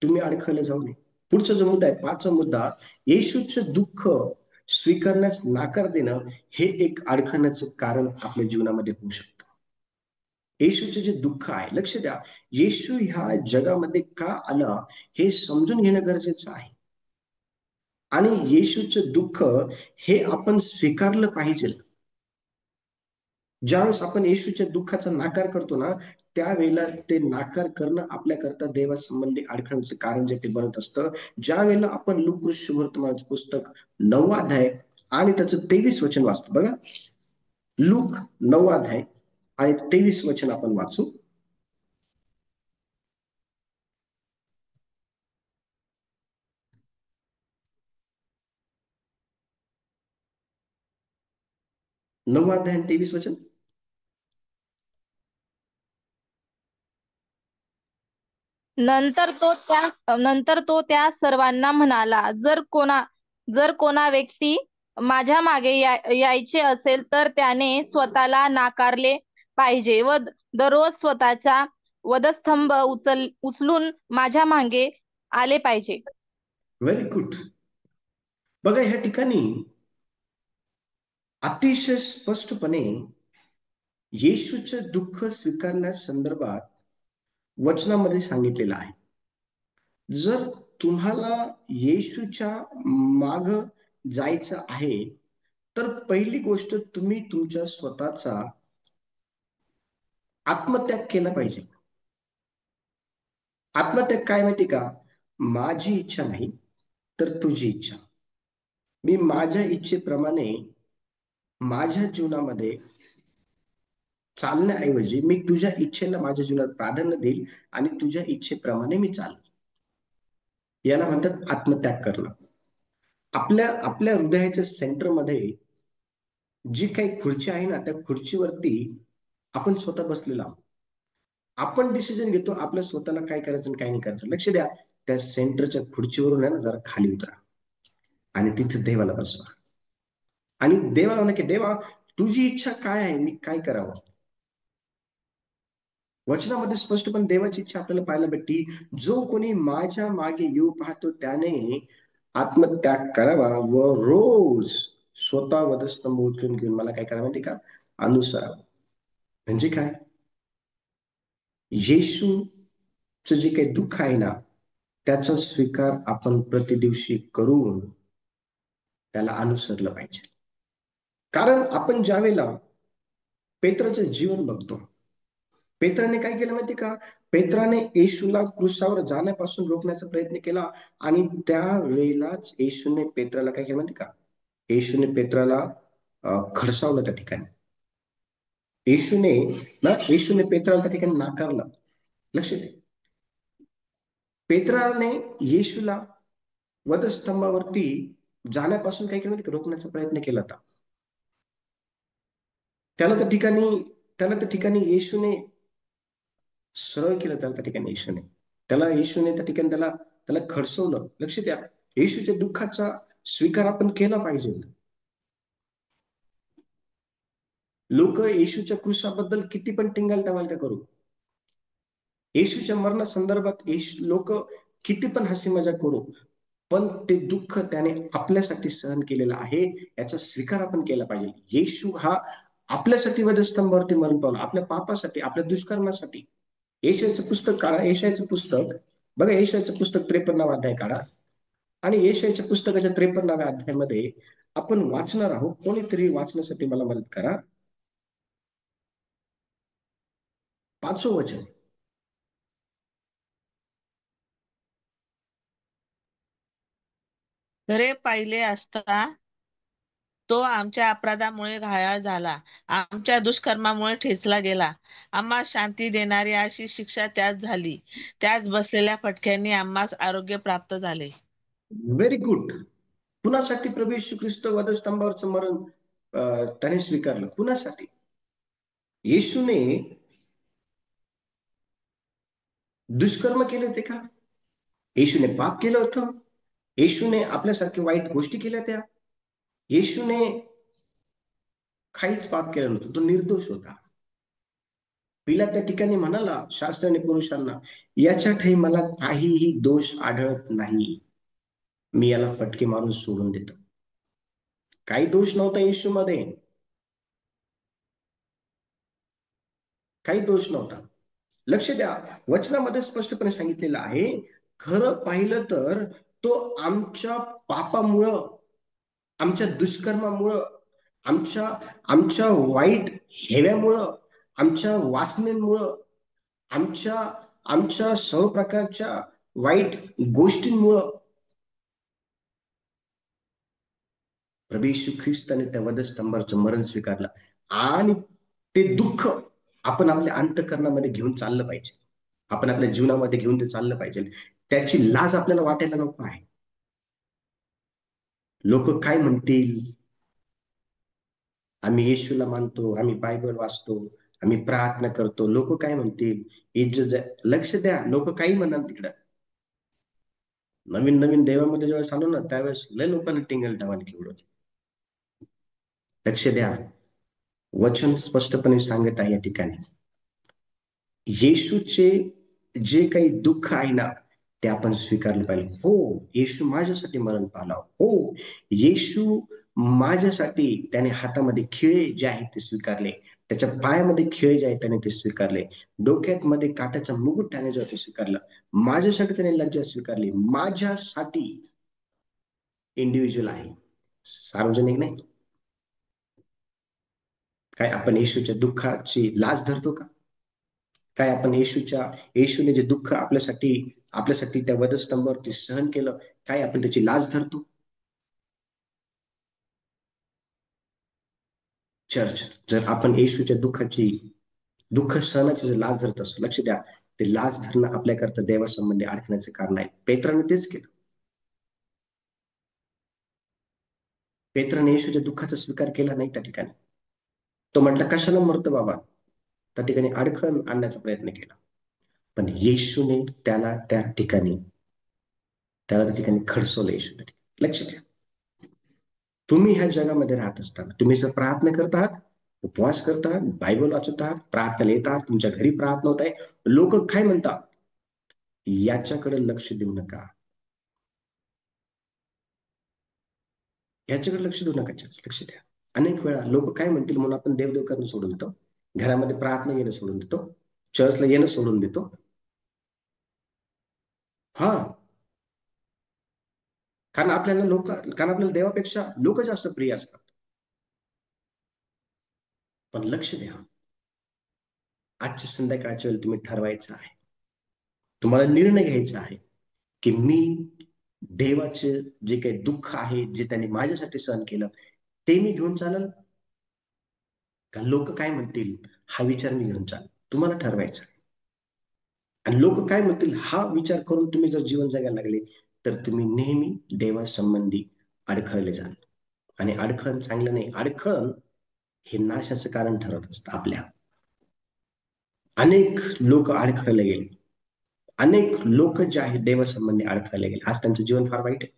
A: तुम्ही अडखळले जाऊ नये. पुढचा जो मुद्दा आहे, 5वा मुद्दा, येशूचं दुःख स्वीकारण्यास नाकार देणं हे एक अडखळण्याचं कारण आपल्या जीवनामध्ये होऊ शकतं. येशूचे जे दुःख आहे, लक्ष द्या, येशू ह्या जगामध्ये का आला हे समजून घेणं गरजेचं आहे. आणि येशूचं दुःख हे आपण स्वीकारलं पाहिजे. ज्यावेळेस आपण येशूच्या दुःखाचा नाकार करतो ना, त्यावेळेला ते नाकार करणं आपल्याकरता देवासंबंधी अडखळण्याचं कारण जे ते बनत असतं. ज्या वेळेला आपण लूक शुभवर्तमानाचं पुस्तक 9वा अध्याय आणि त्याचं 23 वचन वाचतो बघा. लूक 9वा अध्याय आणि 23 वचन आपण वाचू. नववा अध्याय आणि 23 वचन.
C: नंतर तो त्या सर्वांना म्हणाला, जर कोणा व्यक्ती माझ्या मागे यायचे असेल तर त्याने स्वतःला नाकारले पाहिजे व दररोज स्वतःचा वधस्तंभ उचलून माझ्या मागे आले पाहिजे.
A: Very good. बघा, ह्या ठिकाणी अतिशय स्पष्टपणे येशूचं दुःख स्वीकारण्यास संदर्भात वचनामध्ये सांगितलेलं आहे. जर तुम्हाला येशूच्या माग जायचं आहे तर पहिली गोष्ट तुम्ही तुमच्या स्वतःचा आत्मत्याग केला पाहिजे. आत्मत्याग काय माहिती का, माझी इच्छा नाही तर तुझी इच्छा. मी माझ्या इच्छेप्रमाणे माझ्या जीवनामध्ये चालण्याऐवजी मी तुझ्या इच्छेला माझ्या जीवनात प्राधान्य देईल आणि तुझ्या इच्छेप्रमाणे मी चालेल. याला म्हणतात आत्मत्याग करणं. आपल्या आपल्या हृदयाच्या सेंटरमध्ये जी काही खुर्ची आहे ना, त्या खुर्चीवरती आपण स्वतः बसलेलो आहोत. आपण डिसिजन घेतो आपल्या स्वतःला काय करायचं आणि काय नाही करायचं. लक्ष द्या, त्या सेंटरच्या खुर्चीवरून आहे ना जरा खाली उतरा आणि तिथे देवाला बसवा आणि देवाला म्हणा की देवा, तुझी इच्छा काय आहे, मी काय करावं. वचनामध्ये स्पष्टपणे देवाची इच्छा आपल्याला पाहायला भेटती, जो कोणी माझ्या मागे येऊ पाहतो त्याने आत्मत्याग करावा व रोज स्वतः वधस्तंभ उचलून घेऊन मला काय करावं माहिती का, अनुसरावं. म्हणजे काय, येशूचं जे काही दुःख आहे ना, त्याचा स्वीकार आपण प्रतिदिवशी करून त्याला अनुसरलं पाहिजे. कारण आपण ज्या वेळेला पेत्राचं जीवन बघतो, पेत्राने काय केलं माहिती का? पेत्राने येशूला क्रुसावर जाण्यापासून रोखण्याचा प्रयत्न केला, आणि त्या वेळेलाच येशूने पेत्राला काय केलं माहिती का? येशूने पेत्राला खडसावलं त्या ठिकाणी. येशूने पेत्राला त्या ठिकाणी नाकारलं. लक्ष दे, पेत्राने येशूला वधस्तंभावरती जाण्यापासून काय केलं माहिती का? रोखण्याचा प्रयत्न केला होता. त्याला त्या ठिकाणी येशूने सरळ केलं. त्याला त्या ठिकाणी येशूने त्या ठिकाणी त्याला खडसवलं. लक्ष द्या, येशूच्या दुःखाचा स्वीकार आपण केला पाहिजे. लोक येशूच्या क्रुसाबद्दल किती पण टिंगल टवाल करू, येशूच्या मरणासंदर्भात लोक किती पण हसी मजाक करू, पण ते दुःख त्याने आपल्यासाठी सहन केलेलं आहे, याचा स्वीकार आपण केला पाहिजे. येशू हा आपल्यासाठी वधस्तंभावरती मरण पावला, आपल्या पापासाठी, आपल्या दुष्कर्मासाठी. येशयाचं पुस्तक काढा, येशयाचं पुस्तक बघा, येशयाचं पुस्तक 53 अध्याय काढा, आणि येशयाच्या पुस्तकाच्या 53 अध्यायामध्ये आपण वाचणार आहोत. कोणीतरी वाचण्यासाठी मला मदत करा. 5वं वचन.
B: खरे पाहिले असता तो आमच्या अपराधामुळे घायाळ झाला, आमच्या दुष्कर्मामुळे ठेचला गेला. आम्हा शांती देणारी अशी शिक्षा त्याच झाली. त्याच बसलेल्या फटक्यांनी आम्हास आरोग्य प्राप्त झाले.
A: Very good. कुणासाठी प्रभू येशू ख्रिस्त वधस्तंभावरचं मरण त्याने स्वीकारलं? कुणासाठी? येशूने दुष्कर्म केले होते का? येशूने पाप केलं होतं? येशूने आपल्यासारख्या वाईट गोष्टी केल्या त्या? येशूने काहीच पाप केलं नव्हतं, तो निर्दोष होता. पिलात त्या ठिकाणी म्हणाला शास्त्राने पुरुषांना, याच्या ठाई मला काहीही दोष आढळत नाही, मी याला फटके मारून सोडून देतो. काही दोष नव्हता येशूमध्ये, काही दोष नव्हता. लक्ष द्या, वचनामध्ये स्पष्टपणे सांगितलेलं आहे, खरं पाहिलं तर तो आमच्या पापामुळं, आमच्या दुष्कर्मामुळं, आमच्या आमच्या वाईट हेव्यामुळं, आमच्या वासनेमुळं, आमच्या आमच्या सर्व प्रकारच्या वाईट गोष्टींमुळं प्रभू येशू ख्रिस्ताने त्या वधस्तंभावरचं मरण स्वीकारलं. आणि ते दुःख आपण आपल्या अंतःकरणामध्ये घेऊन चाललं पाहिजे, आपण आपल्या जीवनामध्ये घेऊन ते चाललं पाहिजे. त्याची लाज आपल्याला वाटायला नको आहे. लोक काय म्हणतील? आम्ही येशूला मानतो, आम्ही बायबल वाचतो, आम्ही प्रार्थना करतो, लोक काय म्हणतील? लक्ष द्या, लोक काही म्हणाल तिकडं. नवीन नवीन देवामध्ये जेव्हा आलो ना, त्यावेळेस लय लोकांना टिंगल टवाल केवढं. लक्ष द्या, वचन स्पष्टपणे सांगत आहे या ठिकाणी, येशूचे जे काही दुःख आहे ना, ते आपण स्वीकारलं पाहिजे. हो, येशू माझ्यासाठी मरण पावला. हो, येशू माझ्यासाठी, त्याने हातामध्ये खिळे जे आहेत ते स्वीकारले, त्याच्या पायामध्ये खिळे जे आहेत त्याने ते स्वीकारले, डोक्यात मध्ये काट्याचा मुकुट त्याने जेव्हा ते स्वीकारलं, माझ्यासाठी त्याने लज्जा स्वीकारली. माझ्यासाठी इंडिव्हिज्युअल आहे, सार्वजनिक नाही. काय आपण येशूच्या दुःखाची लाज धरतो का? काय आपण येशूने जे दुःख आपल्यासाठी त्या वधस्तंभावरती सहन केलं, काय आपण त्याची लाज धरतो? चर्च, जर आपण येशूच्या दुःख सहनाची जर लाज धरत असतो, लक्ष द्या, ते लाज धरणं आपल्याकरता देवासंबंधी अडकण्याचं कारण आहे. पेत्राने तेच केलं. पेत्राने येशूच्या दुःखाचा स्वीकार केला नाही त्या ठिकाणी. तो म्हटला, कशाला मरतो बाबा? त्या ठिकाणी अडखळ आणण्याचा प्रयत्न केला. पण येशूने त्याला त्या ठिकाणी खडसवलं. येशूने. लक्ष द्या, तुम्ही ह्या जगामध्ये राहत असताना, तुम्ही जर प्रार्थना करत आहात, उपवास करत आहात, बायबल वाचत आहात, प्रार्थना येत आहात, तुमच्या घरी प्रार्थना होत आहे, लोक काय म्हणतात याच्याकडे लक्ष देऊ नका. याच्याकडे लक्ष देऊ नका. लक्ष द्या, अनेक वेळा लोक काय म्हणतील म्हणून आपण देवदेव करणं सोडून देतो, घरामध्ये प्रार्थना येणं सोडून देतो, चर्चला येणं सोडून देतो. हा, कारण आपल्याला देवापेक्षा लोक जास्त प्रिय असतात. पण लक्ष द्या, आजच्या संध्याकाळच्या वेळी तुम्ही ठरवायचं आहे, तुम्हाला निर्णय घ्यायचा आहे की मी देवाचे जे काही दुःख आहे, जे त्यांनी माझ्यासाठी सहन केलं, ते मी घेऊन चालल का लोक काय म्हणतील हा विचार मी घेऊन चाल. तुम्हाला ठरवायचा. आणि लोक काय म्हणतील हा विचार करून तुम्ही जर जीवन जगायला लागले तर तुम्ही नेहमी देवासंबंधी अडखळले जाल. आणि अडखळण चांगलं नाही. अडखळण हे नाशाचं कारण ठरत असतं आपल्या. अनेक लोक अडखळले गेले, अनेक लोक जे आहेत देवासंबंधी अडखळले गेले. आज त्यांचं जीवन फार वाईट आहे,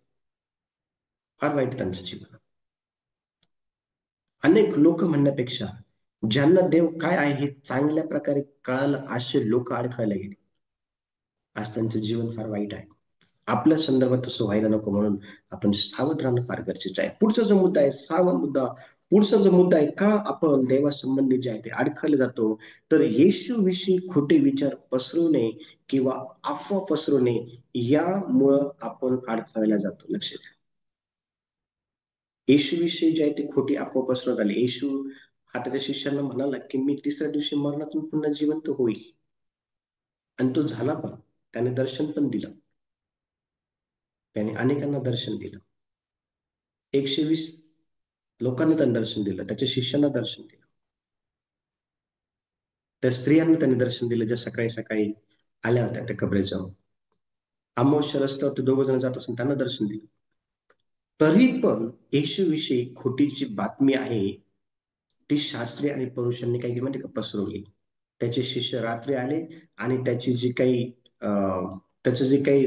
A: फार वाईट त्यांचं जीवन. अनेक लोक म्हणण्यापेक्षा ज्यांना देव काय आहे हे चांगल्या प्रकारे कळालं असे लोक अडखळले गेले. आज त्यांचं जीवन फार वाईट आहे. आपल्या संदर्भात तसं व्हायला नको म्हणून आपण सावध राहणं फार गरजेचं आहे. पुढचा जो मुद्दा आहे, पुढचा जो मुद्दा आहे, का आपण देवासंबंधी जे आहे ते अडखळले जातो, तर येशू विषयी खोटे विचार पसरवणे किंवा अफवा पसरवणे यामुळं आपण अडखळला जातो. लक्ष द्या. येशू विषयी जे आहे ते खोटी अफवा पसरवत आली. येशू हा त्याच्या शिष्यांना म्हणाला की मी तिसऱ्या दिवशी मरणातून पुन्हा जिवंत होईल. आणि तो झाला पण. त्याने दर्शन पण दिलं. त्याने अनेकांना दर्शन दिलं. 120 लोकांना त्यांनी दर्शन दिलं. त्याच्या शिष्यांना दर्शन दिलं. त्या स्त्रियांना त्यांनी दर्शन दिलं ज्या सकाळी सकाळी आल्या होत्या त्या कबरेजवळ. अमावस्या रस्त्यावरती 2 जण जात असून त्यांना दर्शन दिलं. तरी पण येशूविषयी खोटी जी बातमी आहे ती शास्त्री आणि पुरुषांनी काय केली माहिती का, पसरवली. त्याचे शिष्य रात्री आले आणि त्याची जी काही त्याचं जे काही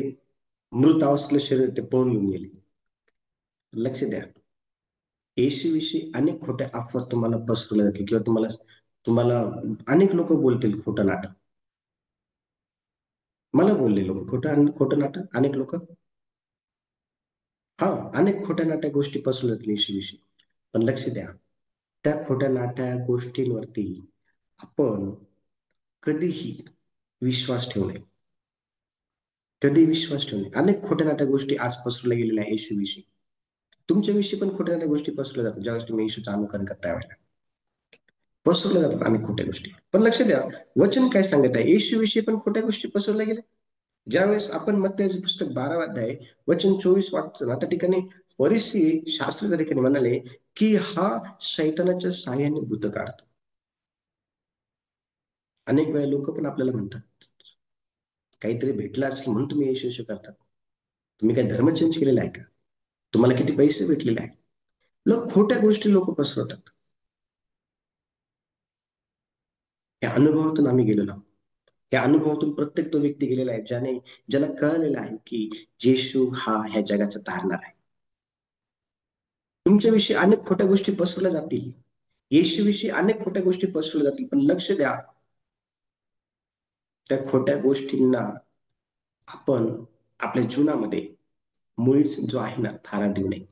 A: मृत अवस्थेतलं शरीर ते पळून घेऊन गेले. लक्ष द्या. येशूविषयी अनेक खोट्या अफवा तुम्हाला पसरवल्या जातील किंवा तुम्हाला तुम्हाला अनेक लोक बोलतील खोटं नाटक. मला बोलले लोक खोटं नाटक. अनेक लोक हा अनेक खोट्या नाट्या गोष्टी पसरवल्या जातील येशूविषयी. पण लक्ष द्या, त्या खोट्या नाट्या गोष्टींवरती आपण कधीही विश्वास ठेवू नये. कधी विश्वास ठेवू नये. अनेक खोट्या नाट्या गोष्टी आज पसरवल्या गेलेल्या आहे येशूविषयी. तुमच्याविषयी पण खोट्या नाट्या गोष्टी पसरवल्या जातात ज्यावेळेस तुम्ही येशूचं अनुकरण करता वेळेला पसरवल्या जातात अनेक खोट्या गोष्टी. पण लक्ष द्या, वचन काय सांगत आहे, येशूविषयी पण खोट्या गोष्टी पसरवल्या गेल्या. ज्यावेळेस आपण मत्तेचं पुस्तक 12 अध्याय वचन 24 वाचतो ना, त्या ठिकाणी फरीसी शास्त्री त्या ठिकाणी म्हणाले की हा शैतानाच्या साह्याने भूत काढतो. अनेक वेळा लोक पण आपल्याला म्हणतात काहीतरी भेटलं असेल म्हणून तुम्ही येशू करतात. तुम्ही काय धर्म चेंज केलेला आहे का? तुम्हाला किती पैसे भेटलेले आहे? लोक खोट्या गोष्टी पसरवतात. या अनुभवातून आम्ही गेलेलो आहोत. या अनुभवातून प्रत्येक तो व्यक्ती गेलेला आहे ज्याला कळलेला आहे की येशू हा ह्या जगाचा तारणार आहे. तुमच्याविषयी अनेक खोट्या गोष्टी पसरवल्या जातील. येशूविषयी अनेक खोट्या गोष्टी पसरवल्या जातील. पण लक्ष द्या, त्या खोट्या गोष्टींना आपण आपल्या जीवनामध्ये मुळीच जो आहे ना थारा देऊ नये.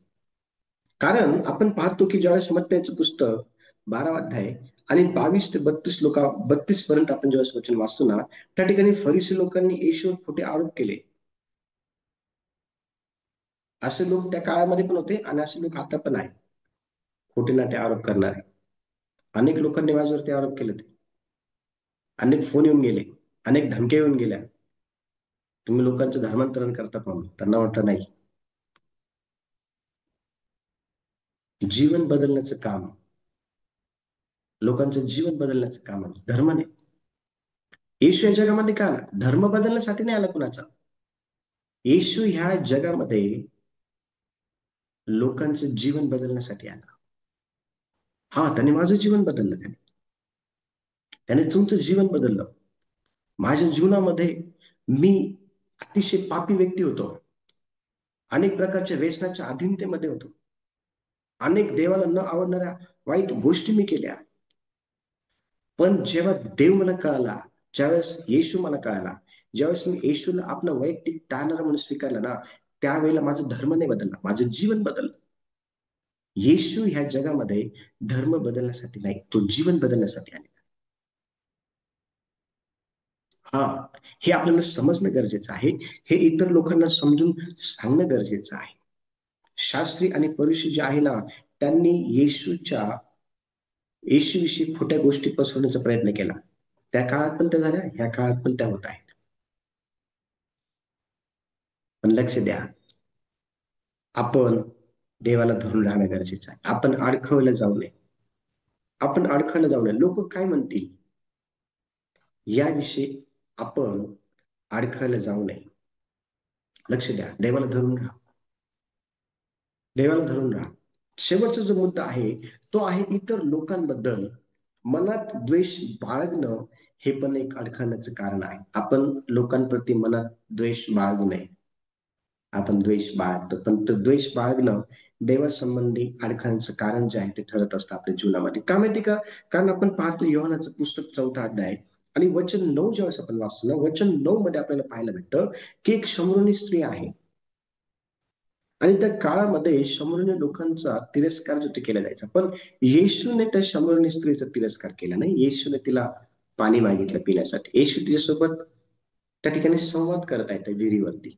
A: कारण आपण पाहतो की ज्यावेळेस मत्तेचं पुस्तक 12 अध्याय आणि 22 ते 32 पर्यंत आपण ज्यावेळेस वचन वाचतो ना, त्या ठिकाणी फरीसी लोकांनी येशूवर खोटे आरोप केले. असे लोक त्या काळामध्ये पण होते आणि असे लोक आता पण आहेत, खोटे नाटे आरोप करणारे. अनेक लोकांनी माझ्यावरती आरोप केले. अनेक फोन येऊन गेले, अनेक धमक्या येऊन गेल्या. तुम्ही लोकांचं धर्मांतरण करतात म्हणून. त्यांना वाटतं नाही, जीवन बदलण्याचं काम, लोकांचं जीवन बदलण्याचं काम आहे, धर्म नाही. येशू या जगामध्ये का आला? धर्म बदलण्यासाठी नाही आला कुणाचा. येशू ह्या जगामध्ये लोकांचं जीवन बदलण्यासाठी आला. हा, त्याने माझं जीवन बदललं. त्याने तुमचं जीवन बदललं. माझ्या जीवनामध्ये मी अतिशय पापी व्यक्ती होतो. अनेक प्रकारच्या व्यसनाच्या अधीनतेमध्ये होतो. अनेक देवाला न आवडणाऱ्या वाईट गोष्टी मी केल्या. पण जेव्हा देव मला कळाला, ज्यावेळेस येशू मला कळाला, ज्यावेळेस मी येशूला आपलं वैयक्तिक तारणारा म्हणून स्वीकारलं ना, त्यावेळेला माझं धर्म नाही बदलला, माझं जीवन बदललं. येशू ह्या जगामध्ये धर्म बदलण्यासाठी नाही, तो जीवन बदलण्यासाठी आले. हा, हे आपल्याला समजणं गरजेचं आहे. हे इतर लोकांना समजून सांगणं गरजेचं आहे. शास्त्री आणि फरीसी जे आहे ना, त्यांनी येशूविषयी खोट्या गोष्टी पसरवण्याचा प्रयत्न केला. त्या काळात पण त्या झाल्या, ह्या काळात पण त्या होत आहेत. पण लक्ष द्या, आपण देवाला धरून राहणं गरजेचं आहे. आपण अडखळलं जाऊ नये. आपण अडखळलं जाऊ नये. लोक काय म्हणतील याविषयी आपण अडखळलं जाऊ नये. लक्ष द्या, देवाला धरून राहा. देवाला धरून राहा. शेवटचा जो मुद्दा आहे तो आहे इतर लोकांबद्दल मनात द्वेष बाळगणं. हे पण एक अडखळण्याचं कारण आहे. आपण लोकांप्रती मनात द्वेष बाळगू नये. आपण द्वेष बाळगतो, पण तो द्वेष बाळगणं देवासंबंधी अडखळण्याचं कारण जे आहे ते ठरत असतं आपल्या जीवनामध्ये. का माहिती का? कारण आपण पाहतो योहानाचं पुस्तक 4था अध्याय आणि वचन 9 ज्यावेळेस आपण वाचतो ना, वचन 9 मध्ये आपल्याला पाहायला भेटतं की एक शमरोनी स्त्री आहे आणि त्या काळामध्ये शमरोनी लोकांचा तिरस्कार जो ते केला जायचा. पण येशूने त्या शमरोनी स्त्रीचा तिरस्कार केला नाही. येशूने तिला पाणी मागितलं पिण्यासाठी. येशू तिच्यासोबत त्या ठिकाणी संवाद करत आहेत त्या विहिरीवरती.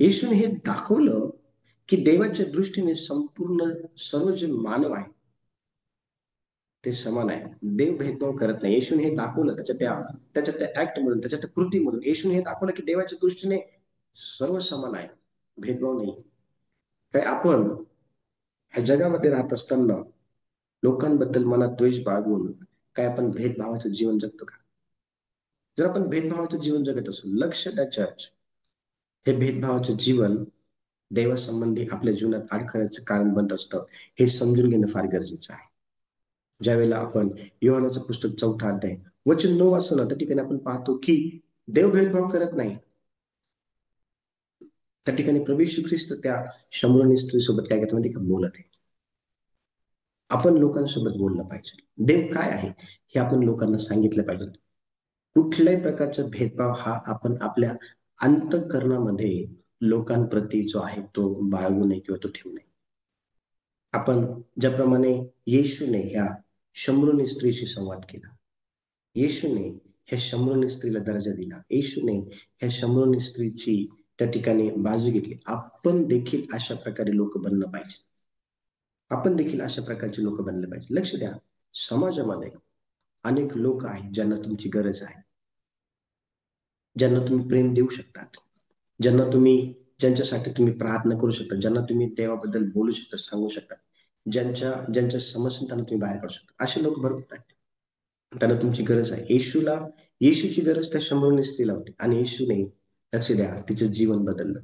A: येशूने हे दाखवलं की देवाच्या दृष्टीने संपूर्ण सर्व जे मानव आहे ते समान आहे. देव भेदभाव करत नाही. येशूने हे दाखवलं त्याच्या त्या ऍक्ट मधून, त्याच्या त्या कृतीमधून येशूने हे दाखवलं की देवाच्या दृष्टीने सर्व समान आहे, भेदभाव नाही. काय आपण ह्या जगामध्ये राहत असताना लोकांबद्दल मनात द्वेष बाळगून काय आपण भेदभावाचं जीवन जगतो का? जर आपण भेदभावाचं जीवन जगत असू, लक्ष द्या चर्च, हे भेदभावाचं जीवन देवासंबंधी आपल्या जीवनात अडखळण्याचं कारण बनत असतं. हे समजून घेणं फार गरजेचं आहे. ज्यावेळेला आपण योहानाचं पुस्तक 4था अध्याय वचन 9 वाचतो ना, त्या ठिकाणी आपण पाहतो की देव भेदभाव करत नाही. त्या ठिकाणी प्रभू येशू ख्रिस्त त्या शमरोनी स्त्रीसोबत काय करत माहिती का? बोलत आहे. आपण लोकांसोबत बोललं पाहिजे. देव काय आहे हे आपण लोकांना सांगितलं पाहिजे. कुठल्याही प्रकारचा भेदभाव हा आपण आपल्या अंतःकरणामध्ये लोकांप्रती जो आहे तो बाळगू नये किंवा तो ठेवू नये. आपण ज्याप्रमाणे येशूने ह्या शमरोनी स्त्रीशी संवाद केला, येशूने ह्या शमरोनी स्त्रीला दर्जा दिला, येशूने ह्या शमरोनी स्त्रीची त्या ठिकाणी बाजू घेतली. आपण देखील अशा प्रकारे लोक बनलं पाहिजे. आपण देखील अशा प्रकारचे लोक बनले पाहिजे. लक्ष द्या, समाजामध्ये अनेक लोक आहेत ज्यांना तुमची गरज आहे, ज्यांना तुम्ही प्रेम देऊ शकतात, ज्यांच्यासाठी तुम्ही प्रार्थना करू शकता, ज्यांना तुम्ही देवाबद्दल बोलू शकता, सांगू शकता, ज्यांच्या समस्या त्यांना तुम्ही बाहेर काढू शकता. असे लोक भरपूर आहेत, त्यांना तुमची गरज आहे. येशूची गरज त्या शंभरने स्त्रीला होती आणि येशूने, लक्ष द्या, तिचं जीवन बदललं.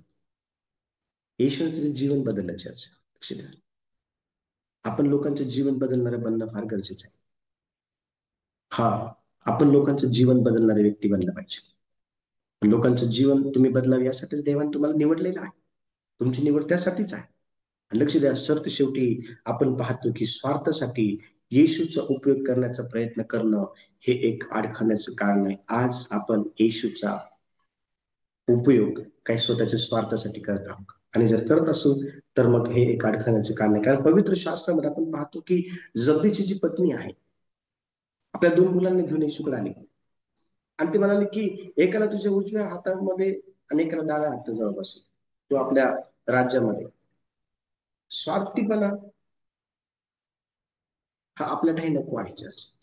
A: येशूने तिचं जीवन बदललं. चर्च, लक्ष द्या, आपण लोकांचं जीवन बदलणारे बनणं फार गरजेचं आहे. हा, आपण लोकांचं जीवन बदलणारे व्यक्ती बनलं पाहिजे. लोकांचं जीवन तुम्ही बदलावे यासाठीच देवाने तुम्हाला निवडलेलं आहे. तुमची निवड त्यासाठीच आहे. लक्ष द्या, सरते शेवटी आपण पाहतो की स्वार्थासाठी येशूचा उपयोग करण्याचा प्रयत्न करणं हे एक अडखळण्याचं कारण आहे. आज आपण येशूचा उपयोग काही स्वतःच्या स्वार्थासाठी करत आहोत आणि जर करत असू तर मग हे एक अडखळण्याचं कारण आहे. कारण पवित्र शास्त्रामध्ये आपण पाहतो की जब्दीची जी पत्नी आहे, आपल्या 2 मुलांना घेऊन येशूकडे आली आणि ते म्हणाले की एकाला तुझ्या उजव्या हातामध्ये आणि एकाला डाव्या हाताजवळ बसव. तो आपल्या राज्यामध्ये स्वार्थीपणा हा आपल्यालाही नको आहे.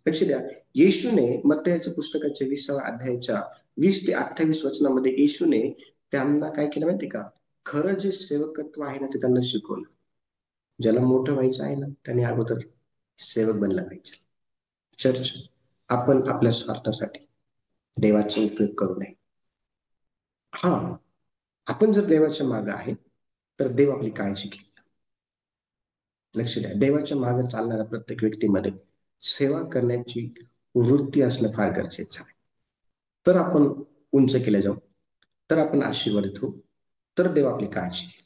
A: लक्ष द्या, येशूने मत्तयाच्या पुस्तकाच्या 20व्या अध्यायाच्या 20 ते 28 वचनामध्ये येशूने त्यांना काय केलं माहिती का? खरं जे सेवकत्व आहे ना ते त्यांना शिकवलं. ज्याला मोठं व्हायचं आहे ना त्याने अगोदर सेवक बनला पाहिजे. चर्च, आपण आपल्या स्वार्थासाठी देवाचा उपयोग करू नये. हा, आपण जर देवाच्या मागे आहे तर देव आपली काळजी घेईल. लक्ष द्या, देवाच्या मागे चालणाऱ्या प्रत्येक व्यक्तीमध्ये सेवा करण्याची वृत्ती असणं फार गरजेचं आहे. तर आपण उंच केले जाऊ, तर आपण आशीर्वादित होऊ, तर देव आपली काळजी घेईल.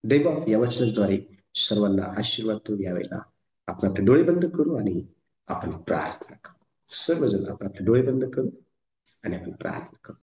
A: देव या वचनाद्वारे सर्वांना आशीर्वाद तो यावेळेला आपण आपले डोळे बंद करू आणि आपण प्रार्थना करू. सर्वजण आपण आपले डोळे बंद करू आणि आपण प्रार्थना करू.